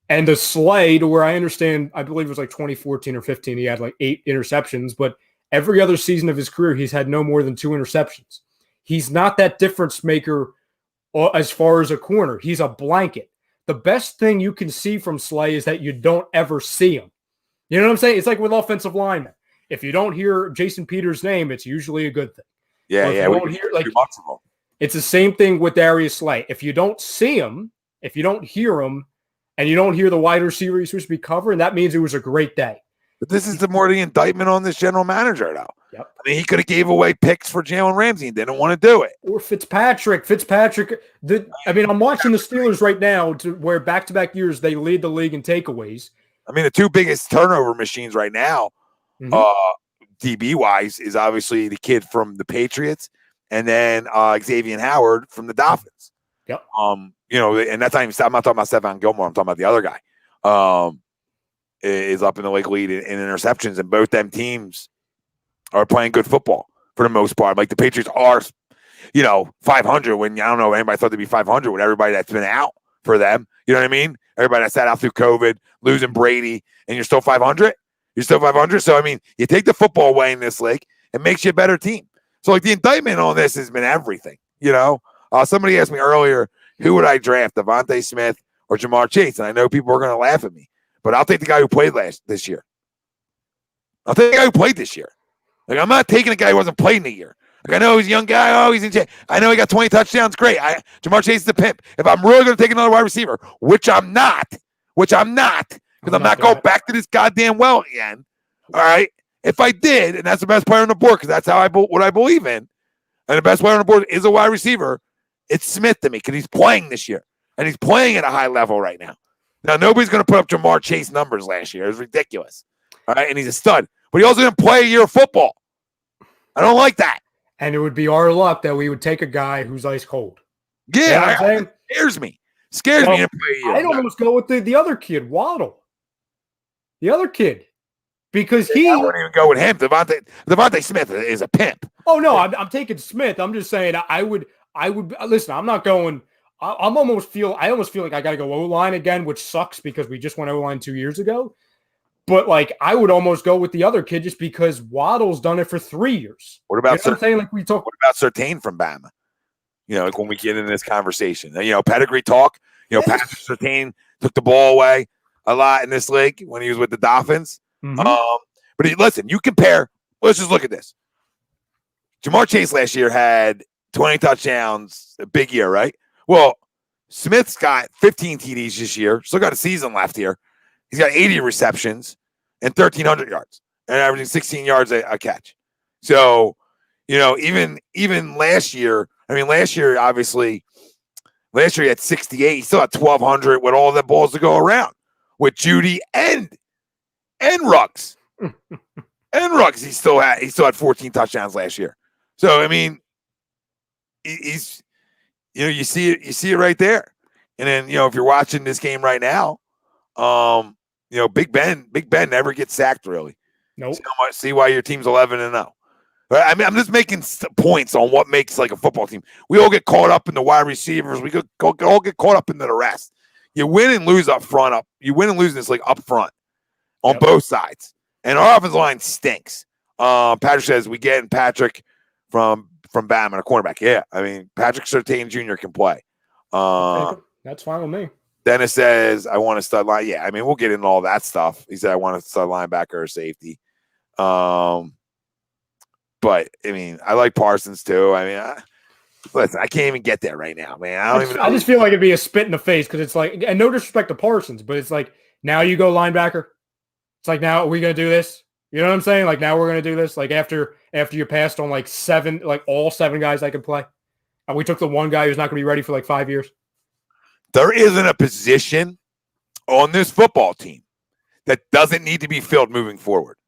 and a Slay, to where I understand, I believe it was like 2014 or 15, he had like 8 interceptions, but every other season of his career, he's had no more than 2 interceptions. He's not that difference maker as far as a corner. He's a blanket. The best thing you can see from Slay is that you don't ever see him. You know what I'm saying? It's like with offensive linemen. If you don't hear Jason Peters' name, it's usually a good thing. Yeah. You don't hear, like, it's the same thing with Darius Slay. If you don't see him, if you don't hear him, and you don't hear the wide receiver he's supposed to be covering, that means it was a great day. But this is the indictment on this general manager, though. Yep. I mean, he could have gave away picks for Jalen Ramsey and didn't want to do it. Or Fitzpatrick. I'm watching the Steelers right now, to where back-to-back years they lead the league in takeaways. I mean, the 2 biggest turnover machines right now, DB-wise, is obviously the kid from the Patriots and then Xavier Howard from the Dolphins. Yep. And that's not even, I'm not talking about Stephon Gilmore. I'm talking about the other guy. Is up in the league lead in interceptions, and both them teams are playing good football for the most part. Like the Patriots are, 500 when I don't know anybody thought they'd be 500 with everybody that's been out for them. You know what I mean? Everybody that sat out through COVID, losing Brady, and you're still 500. You're still 500. So I mean, you take the football away in this league, it makes you a better team. So like the indictment on this has been everything. Somebody asked me earlier, who would I draft, Devontae Smith or Jamar Chase? And I know people are going to laugh at me, but I'll take the guy who played this year. I'll take the guy who played this year. Like, I'm not taking a guy who wasn't playing the year. Like, I know he's a young guy. Oh, he's in. I know he got 20 touchdowns. Great. Jamar Chase is a pimp. If I'm really going to take another wide receiver, which I'm not, because I'm not going back to this goddamn well again. All right. If I did, and that's the best player on the board, because that's what I believe in, and the best player on the board is a wide receiver, it's Smith to me, because he's playing this year, and he's playing at a high level right now. Now, nobody's going to put up Jamar Chase numbers last year. It was ridiculous. All right. And he's a stud, but he also didn't play a year of football. I don't like that. And it would be our luck that we would take a guy who's ice cold. Yeah, you know it scares me. Scares me to play a year. I'd almost go with the other kid, Waddle. The other kid. Because I wouldn't even go with him. Devontae Smith is a pimp. Oh, no, I'm taking Smith. I'm just saying I would listen, I'm not going. I almost feel like I got to go O-line again, which sucks because we just went O-line 2 years ago. But like, I would almost go with the other kid just because Waddle's done it for 3 years. What about what I'm saying? Like, what about Surtain from Bama? Like when we get into this conversation, pedigree talk. Patrick Surtain took the ball away a lot in this league when he was with the Dolphins. Mm-hmm. But listen, you compare. Let's just look at this. Jamar Chase last year had 20 touchdowns, a big year, right? Well, Smith's got 15 TDs this year. Still got a season left here. He's got 80 receptions and 1,300 yards and averaging 16 yards a catch. So, even last year, last year he had 68. He still had 1,200 with all the balls to go around with Judy and and Ruggs. And Ruggs, he still had 14 touchdowns last year. So I mean, he's you see it right there. And then if you're watching this game right now, Big Ben never gets sacked really. Nope. See why your team's 11-0. I mean, I'm just making points on what makes like a football team. We all get caught up in the wide receivers. We all get caught up into the rest. You win and lose up front. You win and lose this like up front on both sides. And our offensive line stinks. Patrick says we get Patrick from Bama, a cornerback. Yeah, I mean Patrick Surtain Jr. can play. That's fine with me. Dennis says I want a stud line. Yeah, I mean we'll get into all that stuff. He said I want a stud linebacker or safety. But I mean, I like Parsons too. I mean, listen, I can't even get there right now, man. I just feel like it'd be a spit in the face because it's like, and no disrespect to Parsons, but it's like now you go linebacker. It's like now are we gonna do this? You know what I'm saying? Like now we're gonna do this. Like after you passed on like all 7 guys that could play, and we took the one guy who's not gonna be ready for like 5 years. There isn't a position on this football team that doesn't need to be filled moving forward.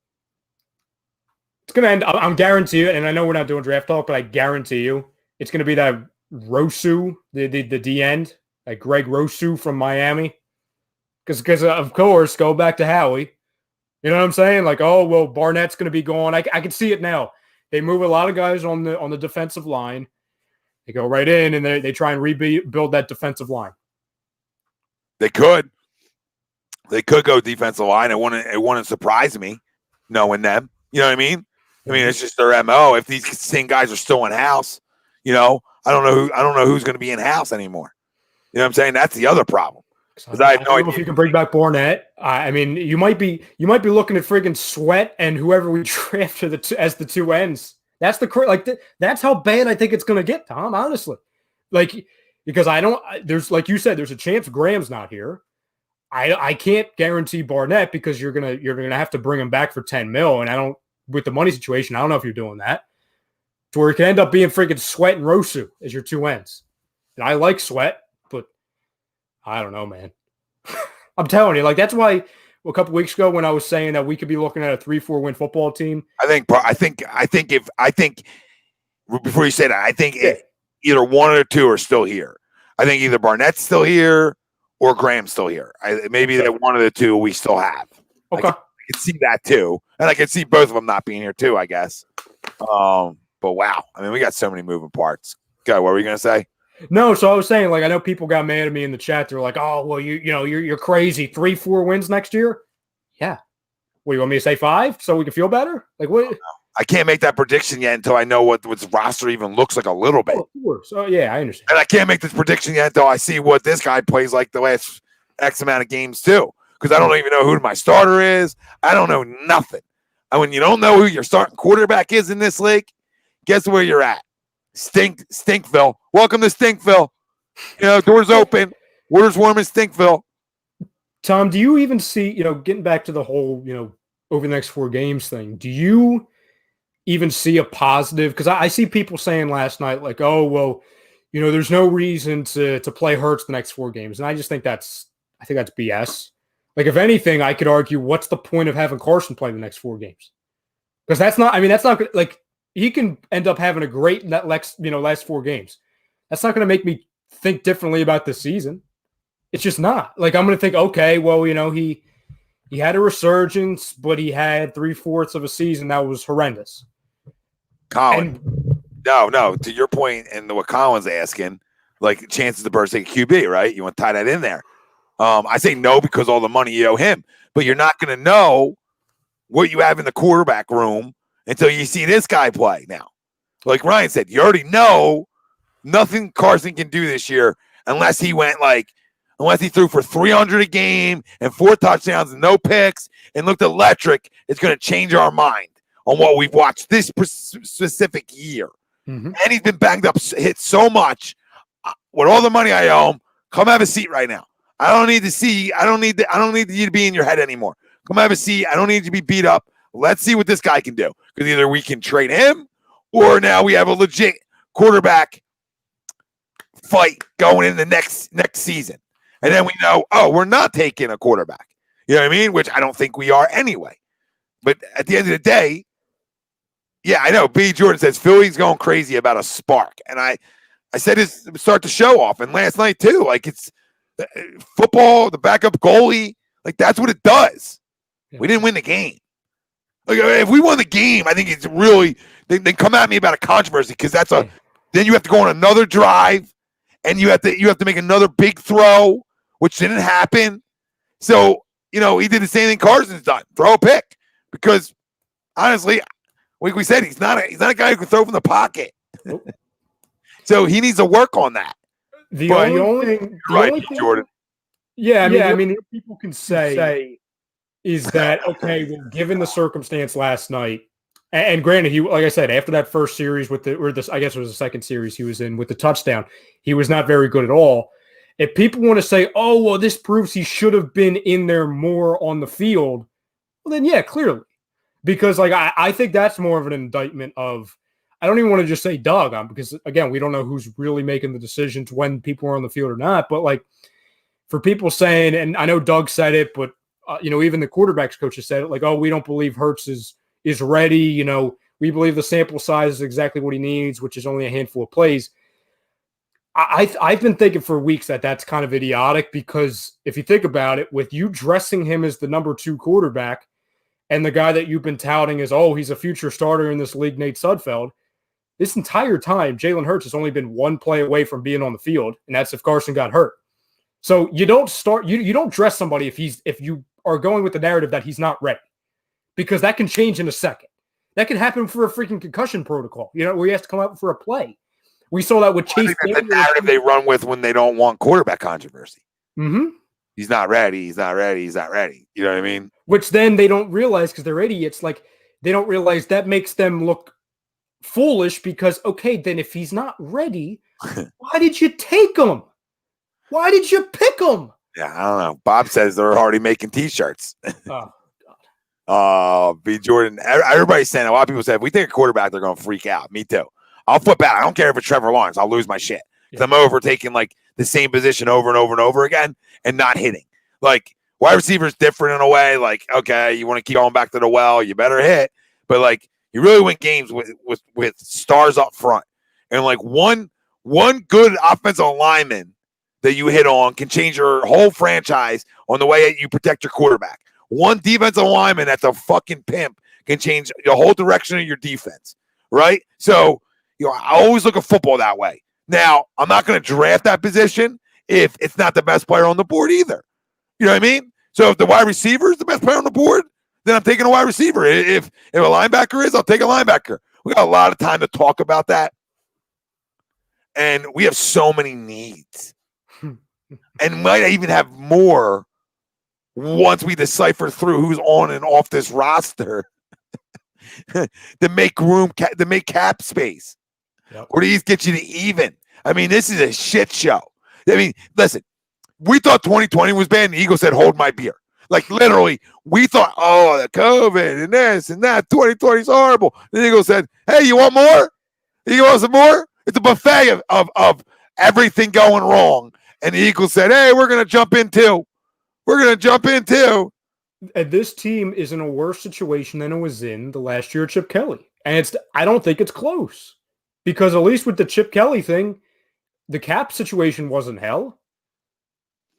It's going to end, I'm guarantee you, and I know we're not doing draft talk, but I guarantee you it's going to be that Rosu, the D end, like Greg Rosu from Miami. Because of course, go back to Howie. You know what I'm saying? Like, oh, well, Barnett's going to be gone. I can see it now. They move a lot of guys on the defensive line. They go right in, and they try and rebuild that defensive line. They could go defensive line. It wouldn't surprise me knowing them. You know what I mean? I mean, it's just their MO. If these same guys are still in house, I don't know who's going to be in house anymore. You know what I'm saying? That's the other problem. Because I have no idea if you can bring back Barnett. I mean, you might be looking at friggin' Sweat and whoever we draft as the 2 ends. That's that's how bad I think it's going to get, Tom. Honestly, because there's like you said, there's a chance Graham's not here. I can't guarantee Barnett because you're gonna have to bring him back for $10 million, and with the money situation, I don't know if you're doing that. To where it can end up being freaking Sweat and Rosu as your 2 ends. And I like Sweat, but I don't know, man. I'm telling you, that's why a couple weeks ago when I was saying that we could be looking at a 3-4 win football team. I think before you say that, I think either one or the 2 are still here. I think either Barnett's still here or Graham's still here. Maybe that one of the 2 we still have. Okay. I can see that too. And I can see both of them not being here too, I guess. But wow. I mean, we got so many moving parts. Go, what were you going to say? No, so I was saying, I know people got mad at me in the chat. They're like, oh, well, you're crazy. 3-4 wins next year? Yeah. What, you want me to say 5 so we can feel better? Like, what? I can't make that prediction yet until I know what the roster even looks like a little bit. Oh, of course. So, yeah, I understand. And I can't make this prediction yet until I see what this guy plays like the last X amount of games too. Because I don't even know who my starter is. I don't know nothing. And when you don't know who your starting quarterback is in this league, guess where you're at? Stinkville. Welcome to Stinkville. Doors open. Water's warm in Stinkville. Tom, do you even see, getting back to the whole, over the next 4 games thing, do you even see a positive? Because I see people saying last night, like, oh, well, there's no reason to play Hurts the next 4 games. And I just think that's BS. Like, if anything, I could argue, what's the point of having Carson play the next 4 games? Because that's not good. Like, he can end up having a great last 4 games. That's not going to make me think differently about the season. It's just not. Like, I'm going to think, okay, well, he had a resurgence, but he had 3/4 of a season that was horrendous. Colin, no. To your point, and what Colin's asking, like chances the Birds take a QB, right? You want to tie that in there. I say no because all the money you owe him, but you're not going to know what you have in the quarterback room until you see this guy play. Now, like Ryan said, you already know nothing Carson can do this year unless he threw for 300 a game and 4 touchdowns and no picks and looked electric. It's going to change our mind on what we've watched this specific year. Mm-hmm. And he's been banged up, hit so much. With all the money I owe him, come have a seat right now. I don't need to see. I don't need you to be in your head anymore. Come have a seat. I don't need you to be beat up. Let's see what this guy can do. Because either we can trade him or now we have a legit quarterback fight going in the next season. And then we know, we're not taking a quarterback. You know what I mean? Which I don't think we are anyway. But at the end of the day, yeah, I know. B. Jordan says Philly's going crazy about a spark. And I said this to start the show off, and last night too. Like, it's football, the backup goalie, like that's what it does. Yeah. We didn't win the game. Like, if we won the game, I think it's really they come at me about a controversy because that's a then you have to go on another drive and you have to make another big throw, which didn't happen. So, he did the same thing Carson's done. Throw a pick. Because honestly, like we said, he's not a guy who can throw from the pocket. Nope. So he needs to work on that. The only thing, Jordan. Yeah, I mean, what people can say is that, okay, well, given the circumstance last night, and granted, he, like I said, after that first series I guess it was the second series he was in with the touchdown, he was not very good at all. If people want to say, oh, well, this proves he should have been in there more on the field, well, then, yeah, clearly. Because, like, I think that's more of an indictment of, I don't even want to just say Doug on, because, again, we don't know who's really making the decisions when people are on the field or not. But, like, for people saying, and I know Doug said it, but, even the quarterback's coaches said it, like, oh, we don't believe Hurts is ready. We believe the sample size is exactly what he needs, which is only a handful of plays. I've been thinking for weeks that that's kind of idiotic, because if you think about it, with you dressing him as the number 2 quarterback and the guy that you've been touting as, oh, he's a future starter in this league, Nate Sudfeld, this entire time, Jalen Hurts has only been one play away from being on the field, and that's if Carson got hurt. So you don't start, you don't dress somebody if you are going with the narrative that he's not ready, because that can change in a second. That can happen for a freaking concussion protocol, where he has to come out for a play. We saw that with Chase. That's the narrative they run with when they don't want quarterback controversy. Mm-hmm. He's not ready. He's not ready. He's not ready. You know what I mean? Which then they don't realize, because they're idiots. Like, they don't realize that makes them look foolish, because, okay, then if he's not ready, why did you take him? Why did you pick him? Yeah, I don't know. Bob says they're already making T-shirts. Oh, B. Jordan. Everybody's saying, a lot of people say, if we take a quarterback, they're going to freak out. Me too. I'll flip out. I don't care if it's Trevor Lawrence. I'll lose my shit. Because I'm over taking like the same position over and over and over again and not hitting. Like, wide receiver is different in a way. Like, okay, you want to keep going back to the well, you better hit. But like, you really win games with stars up front. And like one good offensive lineman that you hit on can change your whole franchise on the way you protect your quarterback. One defensive lineman that's a fucking pimp can change the whole direction of your defense, right? So, I always look at football that way. Now, I'm not going to draft that position if it's not the best player on the board either. You know what I mean? So if the wide receiver is the best player on the board, then I'm taking a wide receiver. If a linebacker is, I'll take a linebacker. We got a lot of time to talk about that. And we have so many needs. And might even have more once we decipher through who's on and off this roster to make room, to make cap space. Yep. Or to at least get you to even. I mean, this is a shit show. I mean, listen, we thought 2020 was bad, and the Eagles said, hold my beer. Like, literally, we thought, oh, the COVID and this and that, 2020 is horrible. The Eagles said, hey, you want more? You want some more? It's a buffet of everything going wrong. And the Eagles said, hey, we're going to jump in too. We're going to jump in too. And this team is in a worse situation than it was in the last year of Chip Kelly. And I don't think it's close. Because at least with the Chip Kelly thing, the cap situation wasn't hell.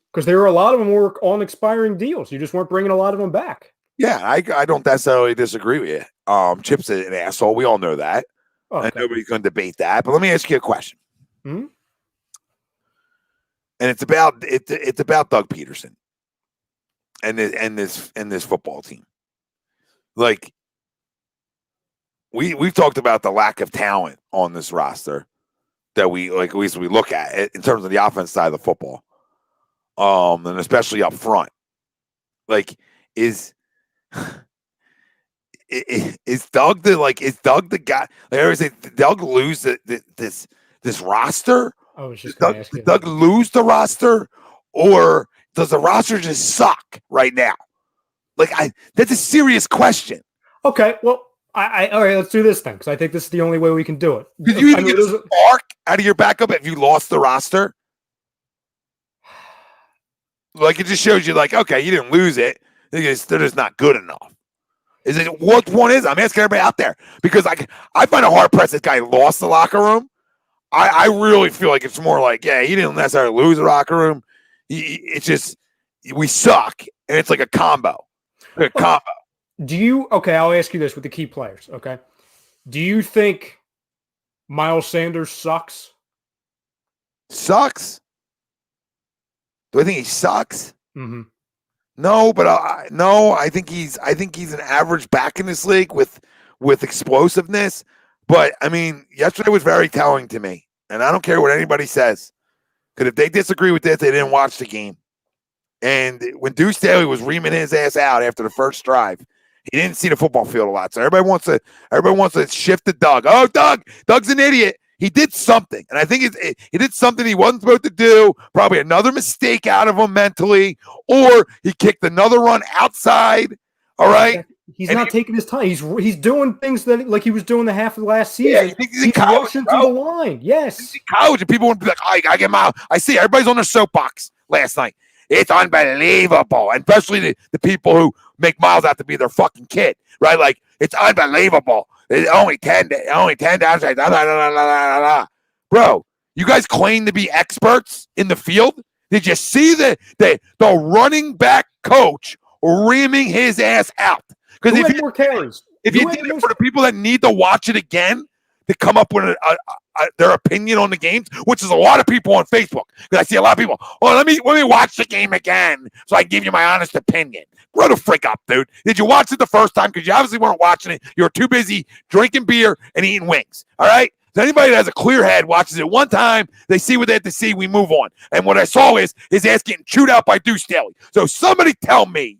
Because there were a lot of them were on expiring deals. You just weren't bringing a lot of them back. Yeah, I don't necessarily disagree with you. Chip's an asshole. We all know that. Okay. And nobody's going to debate that. But let me ask you a question. Mm-hmm. And it's about Doug Pederson and this football team. Like, we've talked about the lack of talent on this roster that we look at it in terms of the offense side of the football, and especially up front. Like, is Doug the guy? Like, I always say, did Doug lose this roster? I was just going to ask you. Did Doug lose the roster, or does the roster just suck right now? Like, that's a serious question. Okay, well. All right, let's do this then, because I think this is the only way we can do it. Did you even get a spark out of your backup if you lost the roster? Like, it just shows you, like, okay, you didn't lose it, They're just not good enough. Is it what one is? I'm asking everybody out there because I find it hard pressed. This guy lost the locker room. I really feel like it's more like, yeah, he didn't necessarily lose the locker room. It's just we suck, and it's like a combo. Okay, I'll ask you this with the key players, okay? Do you think Miles Sanders sucks? Sucks? Do I think he sucks? Mm-hmm. No, but I think he's an average back in this league with explosiveness. But I mean, yesterday was very telling to me, and I don't care what anybody says, because if they disagree with this, they didn't watch the game. And when Deuce Staley was reaming his ass out after the first drive, he didn't see the football field a lot. So everybody wants to shift to Doug. Oh, Doug's an idiot. He did something, and I think he did something he wasn't supposed to do. Probably another mistake out of him mentally, or he kicked another run outside. All right, he's not taking his time. He's doing things that like he was doing the half of the last season. Yeah, he's in college, rushing through the line. Yes, he's in college, and people want to be like, "Oh, I get Miles." I see everybody's on their soapbox last night. It's unbelievable, and especially the people who make Miles out to be their fucking kid, right? Like it's unbelievable. It's only 10 downsides. Bro, you guys claim to be experts in the field. Did you see the running back coach reaming his ass out? Because if you did it for the people that need to watch it again to come up with their opinion on the games, which is a lot of people on Facebook. Because I see a lot of people, let me watch the game again so I can give you my honest opinion. Grow the frick up, dude. Did you watch it the first time? Because you obviously weren't watching it. You were too busy drinking beer and eating wings. All right? So anybody that has a clear head watches it one time, they see what they have to see, we move on. And what I saw is his ass getting chewed out by Deuce Staley. So somebody tell me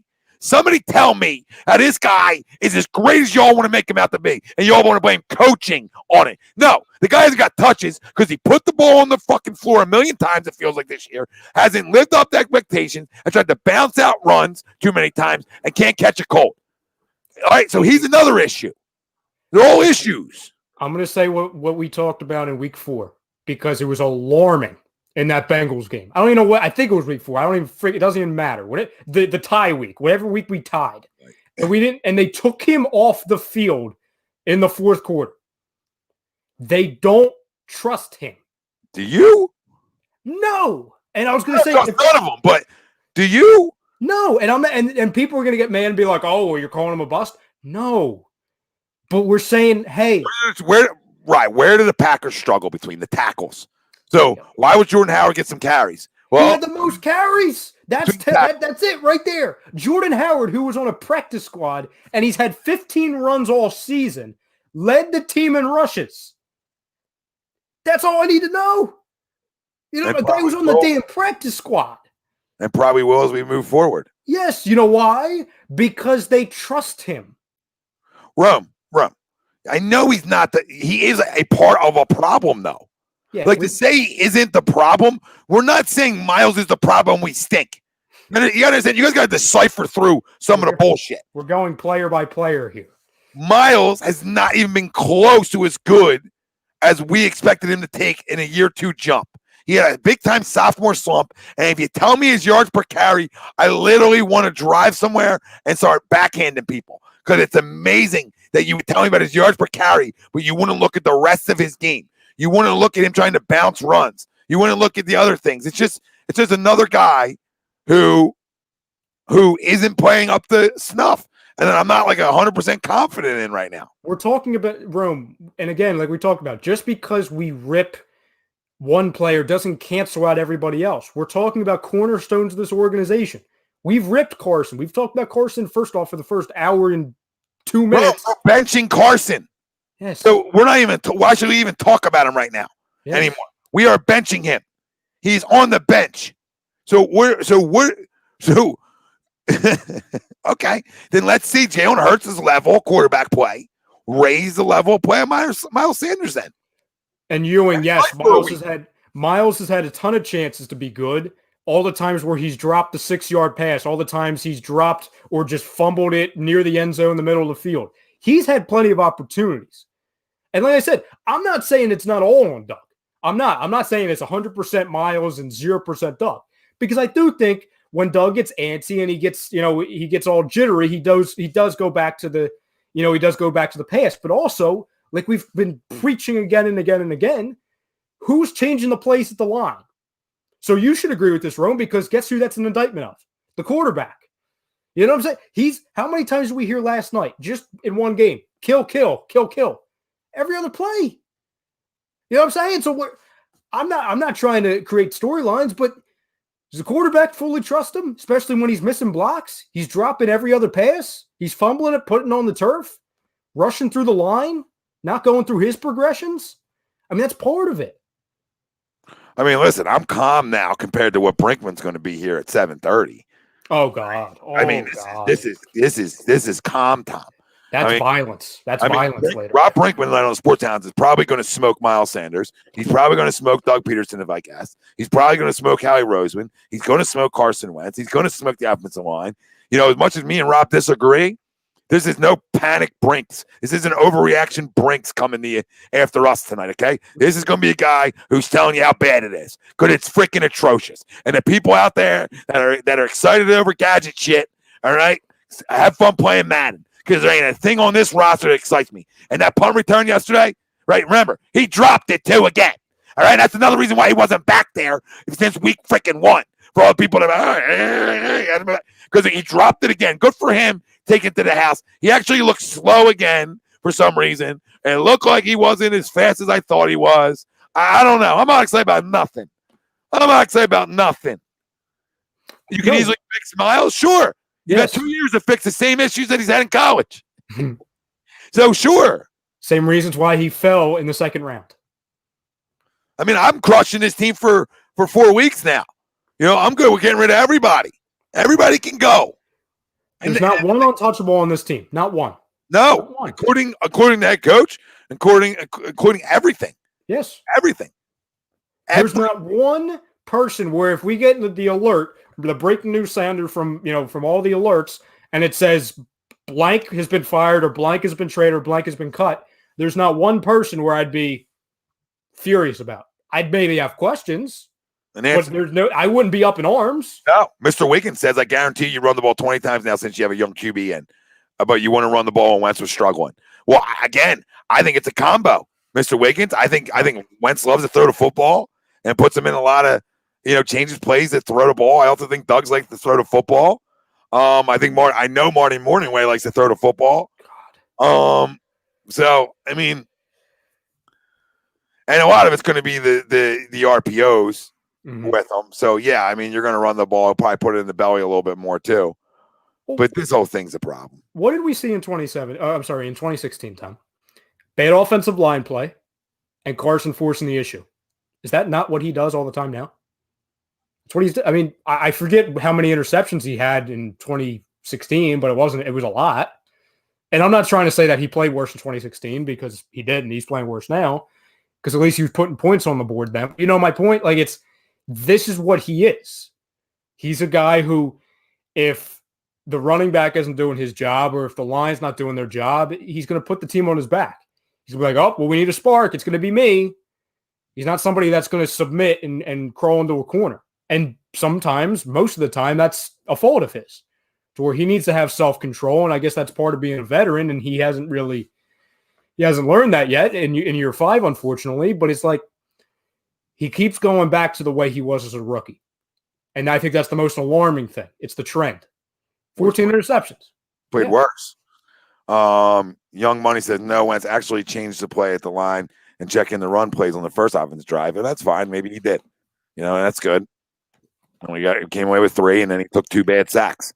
how this guy is as great as y'all want to make him out to be, and y'all want to blame coaching on it. No, the guy hasn't got touches because he put the ball on the fucking floor a million times, it feels like this year, hasn't lived up to expectations, and tried to bounce out runs too many times, and can't catch a cold. All right, so he's another issue. They're all issues. I'm going to say what we talked about in week 4 because it was alarming in that Bengals game. I don't even know what. I think it was week 4. I don't even. It doesn't even matter. The tie week, whatever week we tied, and we didn't. And they took him off the field in the fourth quarter. They don't trust him. Do you? No. And I was going to say none of them, but do you? No. And people are going to get mad and be like, "Oh, well, you're calling him a bust." No. But we're saying, hey, where did the Packers struggle between the tackles? So why would Jordan Howard get some carries? Well, he had the most carries. That's it right there. Jordan Howard, who was on a practice squad, and he's had 15 runs all season, led the team in rushes. That's all I need to know. You know, the guy was on the damn practice squad. And probably will as we move forward. Yes, you know why? Because they trust him. Rum. I know he's not he is a part of a problem, though. Yeah, to say he isn't the problem, we're not saying Miles is the problem, we stink. You gotta understand, you guys gotta decipher through some of the bullshit. We're going player by player here. Miles has not even been close to as good as we expected him to take in a year 2 jump. He had a big-time sophomore slump, and if you tell me his yards per carry, I literally want to drive somewhere and start backhanding people because it's amazing that you would tell me about his yards per carry, but you wouldn't look at the rest of his game. You wouldn't look at him trying to bounce runs. You wouldn't look at the other things. It's just another guy who isn't playing up the snuff, and I'm not like 100% confident in right now. We're talking about Rome, and again, like we talked about, just because we rip one player doesn't cancel out everybody else. We're talking about cornerstones of this organization. We've ripped Carson. We've talked about Carson first off for the first hour and 2 minutes. We're benching Carson. Yes. So we're not even. Why should we even talk about him right now anymore? We are benching him. He's on the bench. So we're. Okay, then let's see Jalen Hurts' level quarterback play. Raise the level of play of Miles Sanders then. And Ewing, yes, Miles has had a ton of chances to be good. All the times where he's dropped the 6-yard pass, all the times he's dropped or just fumbled it near the end zone in the middle of the field. He's had plenty of opportunities. And like I said, I'm not saying it's not all on Doug. I'm not saying it's 100% Miles and 0% Doug. Because I do think when Doug gets antsy and he gets all jittery, he does go back to the past. But also, like we've been preaching again and again and again, who's changing the plays at the line? So you should agree with this, Rome, because guess who that's an indictment of? The quarterback. You know what I'm saying? How many times did we hear last night, just in one game, kill, kill, kill, kill, every other play? You know what I'm saying? So I'm not trying to create storylines, but does the quarterback fully trust him, especially when he's missing blocks? He's dropping every other pass. He's fumbling it, putting it on the turf, rushing through the line, not going through his progressions. I mean, that's part of it. I mean, listen, I'm calm now compared to what Brinkman's going to be here at 7:30. Oh God! Oh, I mean, this is calm, Tom. That's violence. That's violence later. Rob Brinkman on Sports Towns is probably going to smoke Miles Sanders. He's probably going to smoke Doug Pederson, if I guess. He's probably going to smoke Howie Roseman. He's going to smoke Carson Wentz. He's going to smoke the offensive line. You know, as much as me and Rob disagree, this is no panic Brinks. This is an overreaction Brinks coming to you after us tonight, okay? This is going to be a guy who's telling you how bad it is because it's freaking atrocious. And the people out there that are excited over gadget shit, all right, have fun playing Madden because there ain't a thing on this roster that excites me. And that punt return yesterday, right, remember, he dropped it too again, all right? That's another reason why he wasn't back there since week freaking 1 for all the people that because he dropped it again. Good for him. Take it to the house. He actually looked slow again for some reason. And it looked like he wasn't as fast as I thought he was. I don't know. I'm not excited about nothing. You can easily fix Miles? Sure. You got 2 years to fix the same issues that he's had in college. So, sure. Same reasons why he fell in the second round. I mean, I'm crushing this team for 4 weeks now. You know, I'm good with getting rid of everybody. Everybody can go. There's not one untouchable on this team. Not one. No. Not one. According to that coach, including everything. Yes. Everything. There's not one person where if we get the alert, the breaking news sounder from all the alerts, and it says blank has been fired or blank has been traded or blank has been cut, there's not one person where I'd be furious about. I'd maybe have questions. But I wouldn't be up in arms. No. Mr. Wiggins says, I guarantee you run the ball 20 times now since you have a young QB in. But you want to run the ball and Wentz was struggling. Well, again, I think it's a combo. Mr. Wiggins, I think Wentz loves to throw the football and puts him in a lot of, changes plays that throw the ball. I also think Doug's like to throw the football. I know Marty Morningway likes to throw the football. So, I mean, and a lot of it's going to be the RPOs. Mm-hmm. With them. So, yeah, I mean, you're going to run the ball. I'll probably put it in the belly a little bit more, too. But this whole thing's a problem. What did we see in 2016, Tom? Bad offensive line play and Carson forcing the issue. Is that not what he does all the time now? That's what he's – I mean, I forget how many interceptions he had in 2016, but it was a lot. And I'm not trying to say that he played worse in 2016 because he did, and he's playing worse now because at least he was putting points on the board then. You know my point? Like, this is what he is. He's a guy who, if the running back isn't doing his job or if the line's not doing their job, he's going to put the team on his back. He's going to be like, oh, well, we need a spark. It's going to be me. He's not somebody that's going to submit and crawl into a corner. And sometimes, most of the time, that's a fault of his, to where he needs to have self-control. And I guess that's part of being a veteran. And he hasn't learned that yet in year 5, unfortunately. But it's like, he keeps going back to the way he was as a rookie. And I think that's the most alarming thing. It's the trend. 14 interceptions. Played worse. Young Money says, no, Wentz actually changed the play at the line and check in the run plays on the first offense drive. And that's fine. Maybe he did. And that's good. And we came away with 3, and then he took 2 bad sacks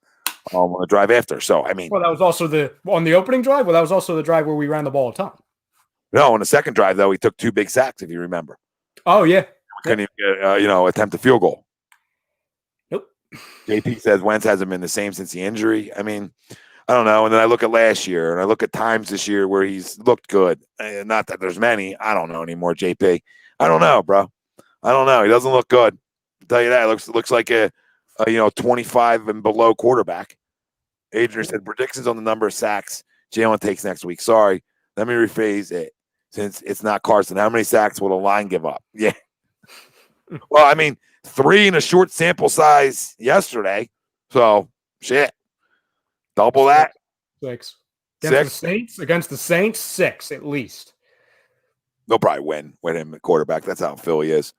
on the drive after. So, I mean. Well, that was also on the opening drive? Well, that was also the drive where we ran the ball a ton. No, on the second drive, though, he took 2 big sacks, if you remember. Oh, yeah. We couldn't even get, attempt a field goal. Nope. JP says Wentz hasn't been the same since the injury. I mean, I don't know. And then I look at last year, and I look at times this year where he's looked good. Not that there's many. I don't know anymore, JP. I don't know, bro. I don't know. He doesn't look good. I'll tell you that. It looks like a 25 and below quarterback. Adrian said, predictions on the number of sacks Jalen takes next week. Sorry. Let me rephrase it. Since it's not Carson, how many sacks will the line give up? Yeah. Well, I mean, 3 in a short sample size yesterday. So, shit. Double that. 6. 6. Against the Saints, 6 at least. They'll probably win with him at quarterback. That's how Philly is.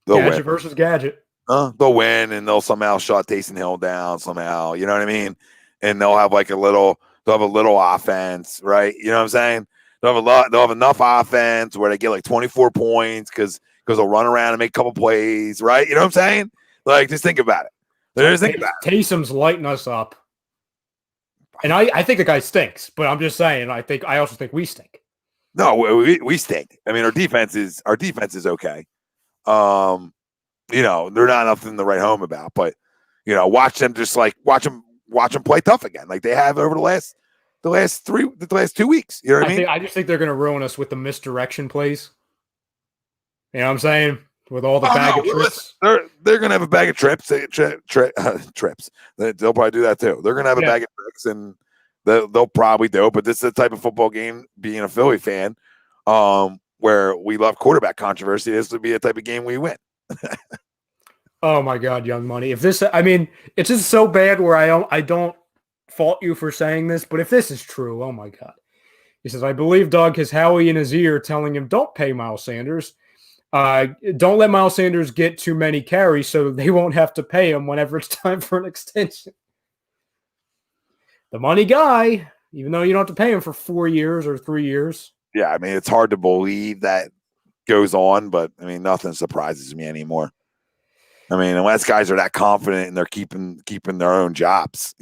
They'll Gadget win. versus gadget. They'll win, and they'll somehow shut Taysom Hill down somehow. You know what I mean? And they'll have a little offense, right? You know what I'm saying? They'll have enough offense where they get 24 points because they'll run around and make a couple plays, right? You know what I'm saying? Just think about it. Just think about it. Taysom's lighting us up. And I think the guy stinks, but I'm just saying, I also think we stink. No, we stink. I mean, our defense is okay. They're not nothing to write home about, but watch them watch them play tough again, like they have over the last 2 weeks. You know what I mean? I just think they're going to ruin us with the misdirection plays. You know what I'm saying? With all the bag of trips. They're going to have a bag of trips. Trips. They'll probably do that too. They're going to have a bag of tricks, and they'll probably do. But this is the type of football game, being a Philly fan, where we love quarterback controversy. This would be a type of game we win. Oh my God, Young Money! It's just so bad where I don't fault you for saying this, but if this is true, oh my God. He says, I believe Doug has Howie in his ear telling him, don't pay Miles Sanders. Don't let Miles Sanders get too many carries so they won't have to pay him whenever it's time for an extension. The money guy, even though you don't have to pay him for 4 years or 3 years. Yeah, I mean, it's hard to believe that goes on, but I mean, nothing surprises me anymore. I mean, unless guys are that confident and they're keeping their own jobs,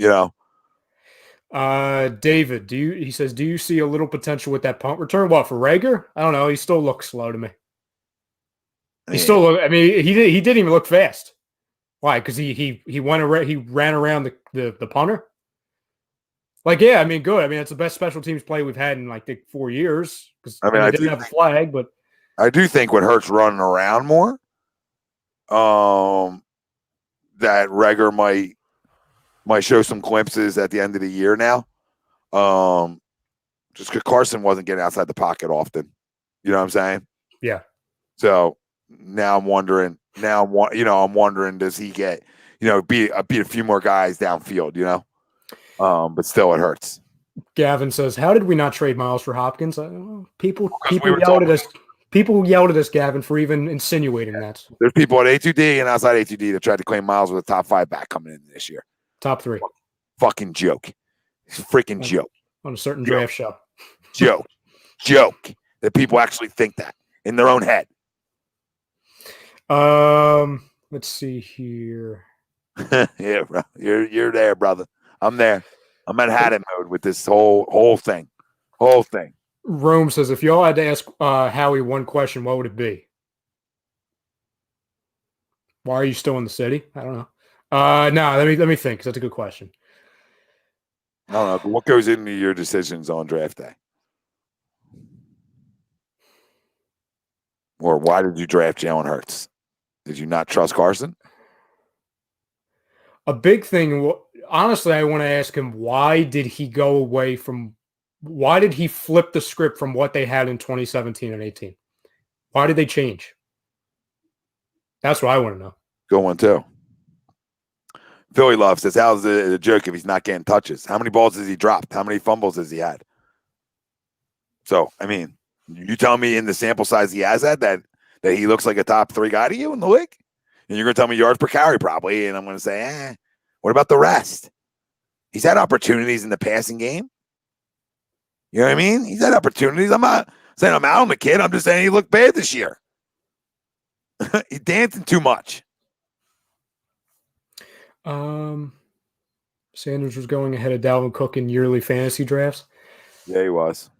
David, he says, do you see a little potential with that punt return? What, for Rager? I don't know. He still looks slow to me. He didn't even look fast. Why? Because he ran around the punter. Yeah, I mean, good. I mean, it's the best special teams play we've had in 4 years. Because I didn't have a flag, but I do think when Hurts running around more, that Rager might show some glimpses at the end of the year now. Just because Carson wasn't getting outside the pocket often. You know what I'm saying? Yeah. So now I'm wondering. I'm wondering, does he get beat a few more guys downfield? But still, it hurts. Gavin says, "How did we not trade Miles for Hopkins?" People yelled at us. People yelled at us, Gavin, for even insinuating that. There's people at A2D and outside A2D that tried to claim Miles with a top 5 back coming in this year. Top 3. Fucking joke. It's a freaking joke. On a certain draft show. Joke. That people actually think that in their own head. Let's see here. Yeah, bro. You're there, brother. I'm there. I'm at had it mode with this whole thing. Rome says, if y'all had to ask Howie one question, what would it be? Why are you still in the city? I don't know. No, let me think, because that's a good question. I don't know. But what goes into your decisions on draft day? Or why did you draft Jalen Hurts? Did you not trust Carson? A big thing, honestly, I want to ask him, why did he flip the script from what they had in 2017 and 18? Why did they change? That's what I want to know. Good one, too. Philly Love says, how's it a joke if he's not getting touches? How many balls has he dropped? How many fumbles has he had? So, I mean, you tell me in the sample size he has had that he looks like a top 3 guy to you in the league? And you're going to tell me yards per carry probably, and I'm going to say, what about the rest? He's had opportunities in the passing game. You know what I mean? He's had opportunities. I'm not saying I'm out on the kid. I'm just saying he looked bad this year. He's dancing too much. Sanders was going ahead of Dalvin Cook in yearly fantasy drafts. Yeah, he was.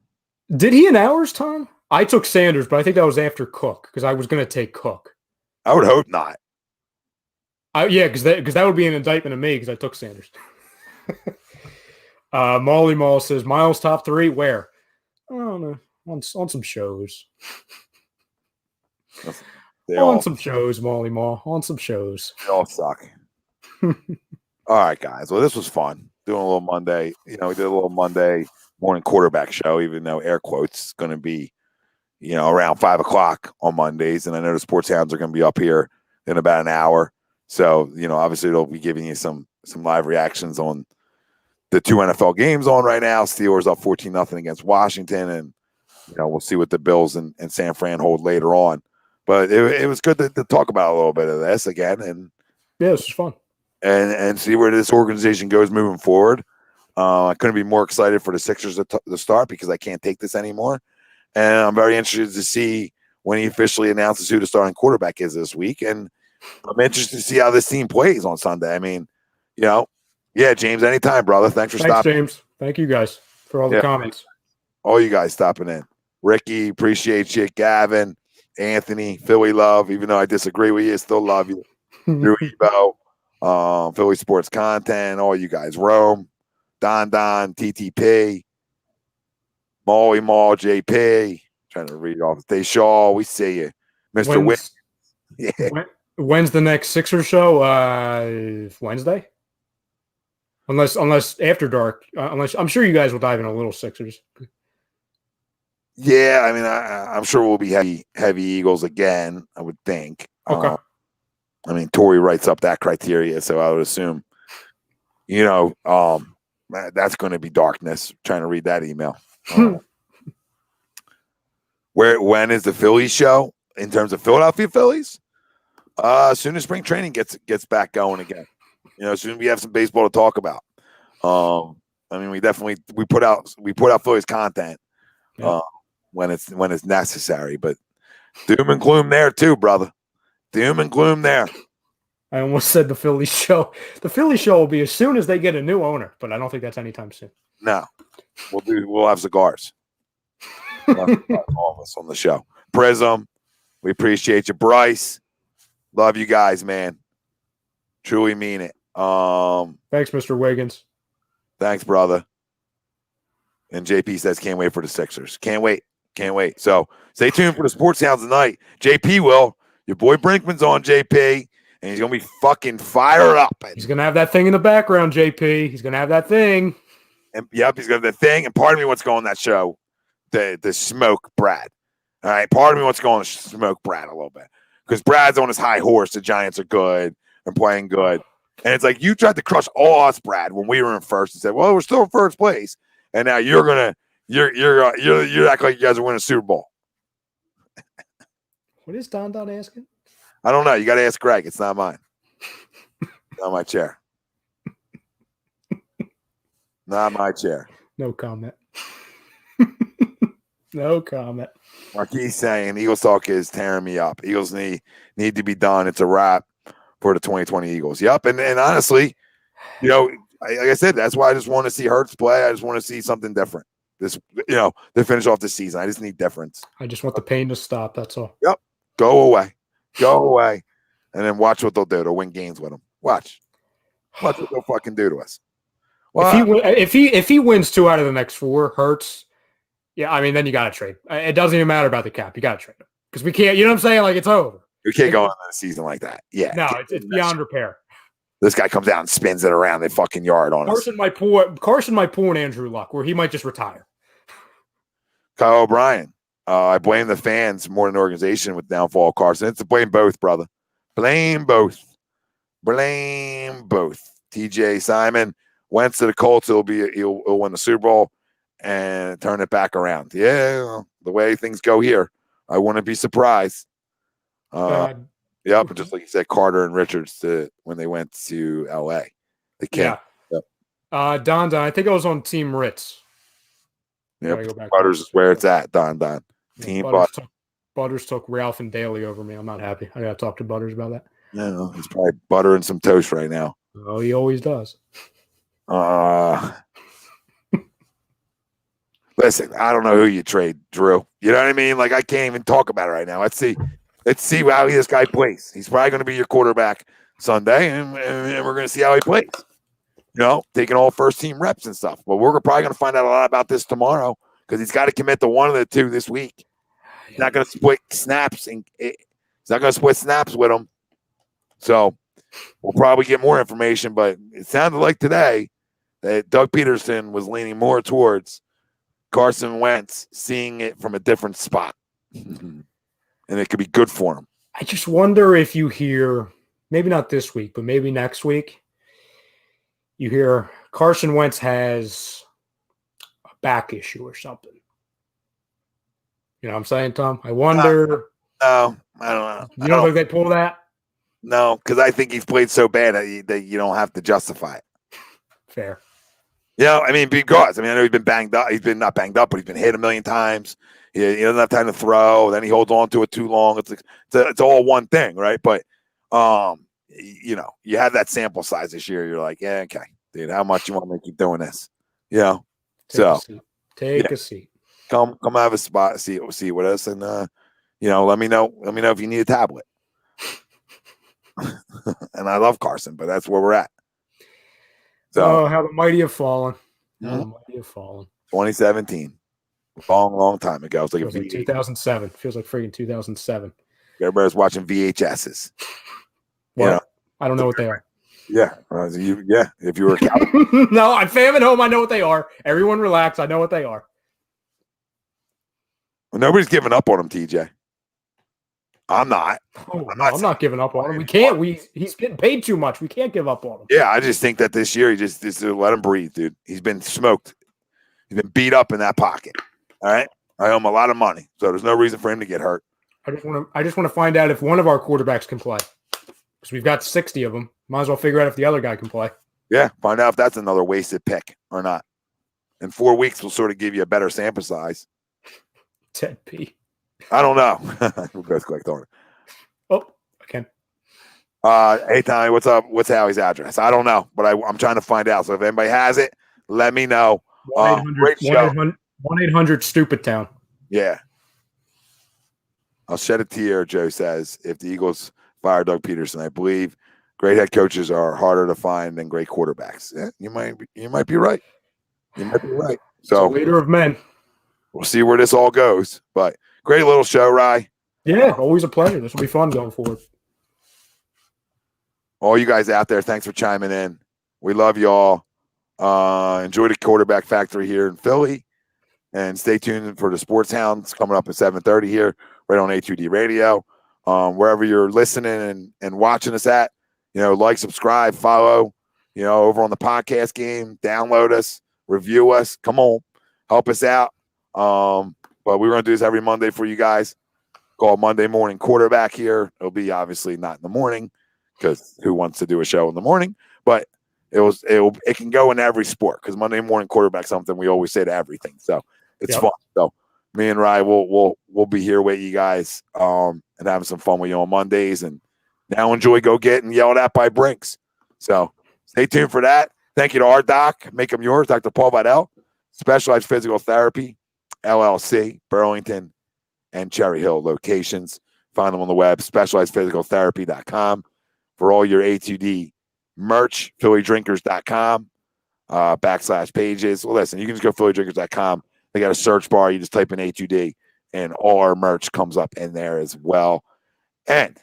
Did he in ours, Tom? I took Sanders, but I think that was after Cook because I was going to take Cook. I would hope not. Yeah, because that would be an indictment of me because I took Sanders. Molly Mall says, Miles top 3, where? I don't know. On some shows. Some shows, Molly Mall. On some shows. They all suck. All right, guys. Well, this was fun. Doing a little Monday. We did a little Monday morning quarterback show, even though air quotes is going to be, around 5 o'clock on Mondays. And I know the Sports Hounds are going to be up here in about an hour. So, obviously it'll be giving you some live reactions on the two NFL games on right now. Steelers up 14-0 against Washington, and we'll see what the Bills and San Fran hold later on. But it was good to talk about a little bit of this again, and yeah, this is fun, and see where this organization goes moving forward. I couldn't be more excited for the Sixers to start because I can't take this anymore, and I'm very interested to see when he officially announces who the starting quarterback is this week, and I'm interested to see how this team plays on Sunday. I mean, yeah, James, anytime, brother. Thanks for stopping. James. Thank you guys for all the comments. All you guys stopping in. Ricky, appreciate you. Gavin, Anthony, Philly love. Even though I disagree with you, still love you. Drew Ebo, Philly sports content. All you guys. Rome, Don, TTP, Molly Mall, JP. Trying to read off. They Shaw. We see you, Mr. Witt. Yeah. When's the next Sixers show? Wednesday. Unless after dark. Unless I'm sure you guys will dive in a little Sixers. Yeah, I mean, I'm sure we'll be heavy Eagles again. I would think. Okay. I mean, Tori writes up that criteria, so I would assume, that's going to be darkness. Trying to read that email. When is the Phillies show in terms of Philadelphia Phillies? As soon as spring training gets back going again, as soon as we have some baseball to talk about. I mean, we put out Phillies content when it's necessary, but doom and gloom there too, brother. Doom and gloom there. I almost said the Phillies show. The Phillies show will be as soon as they get a new owner, but I don't think that's anytime soon. No, we'll have cigars. All of us on the show. Prism, we appreciate you. Bryce, love you guys, man. Truly mean it. Thanks, Mr. Wiggins. Thanks, brother. And JP says, can't wait for the Sixers. Can't wait. So stay tuned for the Sports Sounds tonight. JP will. Your boy Brinkman's on, JP, and he's going to be fucking fired up. He's going to have that thing in the background, JP. He's going to have that thing. And yep, he's got that thing. And part of me wants to go on that show, the smoke Brad. All right, part of me wants to go on the smoke Brad a little bit because Brad's on his high horse. The Giants are good and playing good, and it's like you tried to crush all us, Brad, when we were in first and said, "Well, we're still in first place," and now you act like you guys are winning a Super Bowl. What is Don asking? I don't know. You got to ask Greg. It's not mine. Not my chair. Not my chair. No comment. No comment. Marquis saying Eagles talk is tearing me up. Eagles need to be done. It's a wrap for the 2020 Eagles. Yep. And honestly, like I said, that's why I just want to see Hurts play. I just want to see something different. To finish off the season. I just need difference. I just want the pain to stop. That's all. Yep. Go away. And then watch what they'll do. They'll win games with them. Watch what they'll fucking do to us. Well, if he wins 2 out of the next 4, Hurts. Yeah, I mean, then you got to trade. It doesn't even matter about the cap. You got to trade him because we can't. You know what I'm saying? Like it's over. We can't go into the season like that. Yeah. No, it's beyond repair. This guy comes out and spins it around the fucking yard on us. Carson might pull an Andrew Luck where he might just retire. Kyle O'Brien. I blame the fans more than the organization with downfall of Carson. It's to blame both, brother. Blame both. TJ Simon. Wentz to the Colts. He'll win the Super Bowl and turn it back around. Yeah, the way things go here, I wouldn't be surprised. Yep, just like you said, Carter and Richards when they went to L.A. They can't. Yeah. Yep. Don, I think I was on Team Ritz. Yep, Butters is where it's at, Don. Team Butters took Ralph and Daly over me. I'm not happy. I got to talk to Butters about that. Yeah, he's probably buttering some toast right now. Oh, he always does. Listen, I don't know who you trade, Drew. You know what I mean? Like I can't even talk about it right now. Let's see how this guy plays. He's probably going to be your quarterback Sunday, and we're going to see how he plays. Taking all first team reps and stuff. But we're probably going to find out a lot about this tomorrow because he's got to commit to one of the two this week. He's not going to split snaps, with him. So we'll probably get more information. But it sounded like today that Doug Pederson was leaning more towards Carson Wentz, seeing it from a different spot. And it could be good for him. I just wonder if you hear, maybe not this week, but maybe next week, you hear Carson Wentz has a back issue or something. You know what I'm saying, Tom? I wonder. No, I don't know. You don't think they pull that? No, because I think he's played so bad that you don't have to justify it. Fair. Yeah, I mean, because I know he's been banged up. He's been not banged up, but he's been hit a million times. He doesn't have time to throw. Then he holds on to it too long. It's all one thing, right? But you have that sample size this year. You're like, yeah, okay, dude, how much you want me to keep doing this? Take a seat. Come have a spot, see with us, and let me know if you need a tablet. And I love Carson, but that's where we're at. So, how the mighty have fallen. Mm-hmm. How the mighty have fallen. 2017, long time ago. It's like Feels like 2007. Feels like freaking 2007. Everybody's watching VHSs. What? I don't know what they are. Yeah, if you were a Cowboy. No, I'm fam at home. I know what they are. Everyone relax. I know what they are. Well, nobody's giving up on him, TJ. I'm not. I'm not giving up on him. We can't. He's getting paid too much. We can't give up on him. Yeah, I just think that this year he just let him breathe, dude. He's been smoked. He's been beat up in that pocket. All right, I owe him a lot of money, so there's no reason for him to get hurt. I just want to find out if one of our quarterbacks can play, because we've got 60 of them. Might as well figure out if the other guy can play. Yeah, find out if that's another wasted pick or not. In 4 weeks, we'll sort of give you a better sample size. Ted P. I don't know. We'll go click on it. Oh, I can. Hey, Tommy, what's up? What's Howie's address? I don't know, but I'm trying to find out. So if anybody has it, let me know. 1-800 Stupid Town. Yeah. I'll shed a tear, Joe says, if the Eagles fire Doug Pederson. I believe great head coaches are harder to find than great quarterbacks. Yeah, you might be right. You might be right. So leader of men. We'll see where this all goes. But great little show, Rye. Yeah, always a pleasure. This will be fun going forward. All you guys out there, thanks for chiming in. We love you all. Enjoy the quarterback factory here in Philly. And stay tuned for the Sports Hounds coming up at 7:30 here, right on A2D Radio. Wherever you're listening and watching us at, like, subscribe, follow, over on the podcast game, download us, review us. Come on, help us out. But we're going to do this every Monday for you guys, called Monday Morning Quarterback here. It'll be obviously not in the morning, because who wants to do a show in the morning? But it can go in every sport, because Monday Morning Quarterback is something we always say to everything. So it's fun. So me and Rye we'll be here with you guys and having some fun with you on Mondays. And now enjoy Go Getting Yelled At by Brinks. So stay tuned for that. Thank you to our doc, Make Them Yours, Dr. Paul Vidal, Specialized Physical Therapy, LLC, Burlington and Cherry Hill locations. Find them on the web, specializedphysicaltherapy.com. For all your A2D merch, phillydrinkers.com, /pages. Well, listen, you can just go phillydrinkers.com. They got a search bar. You just type in A2D, and all our merch comes up in there as well. And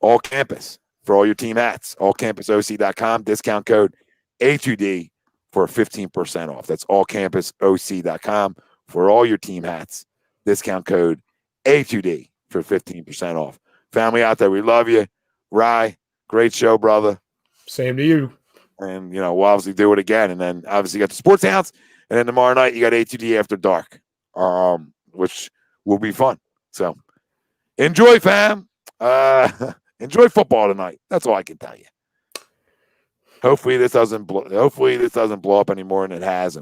all campus for all your team hats, allcampusoc.com, discount code A2D for 15% off. That's allcampusoc.com for all your team hats, discount code A2D for 15% off. Family out there, we love you. Rye, great show, brother. Same to you. And, we'll obviously do it again. And then obviously you got the Sports Hounds. And then tomorrow night you got A2D After Dark, which will be fun. So enjoy, fam. Enjoy football tonight. That's all I can tell you. Hopefully this doesn't blow up any more than it has. And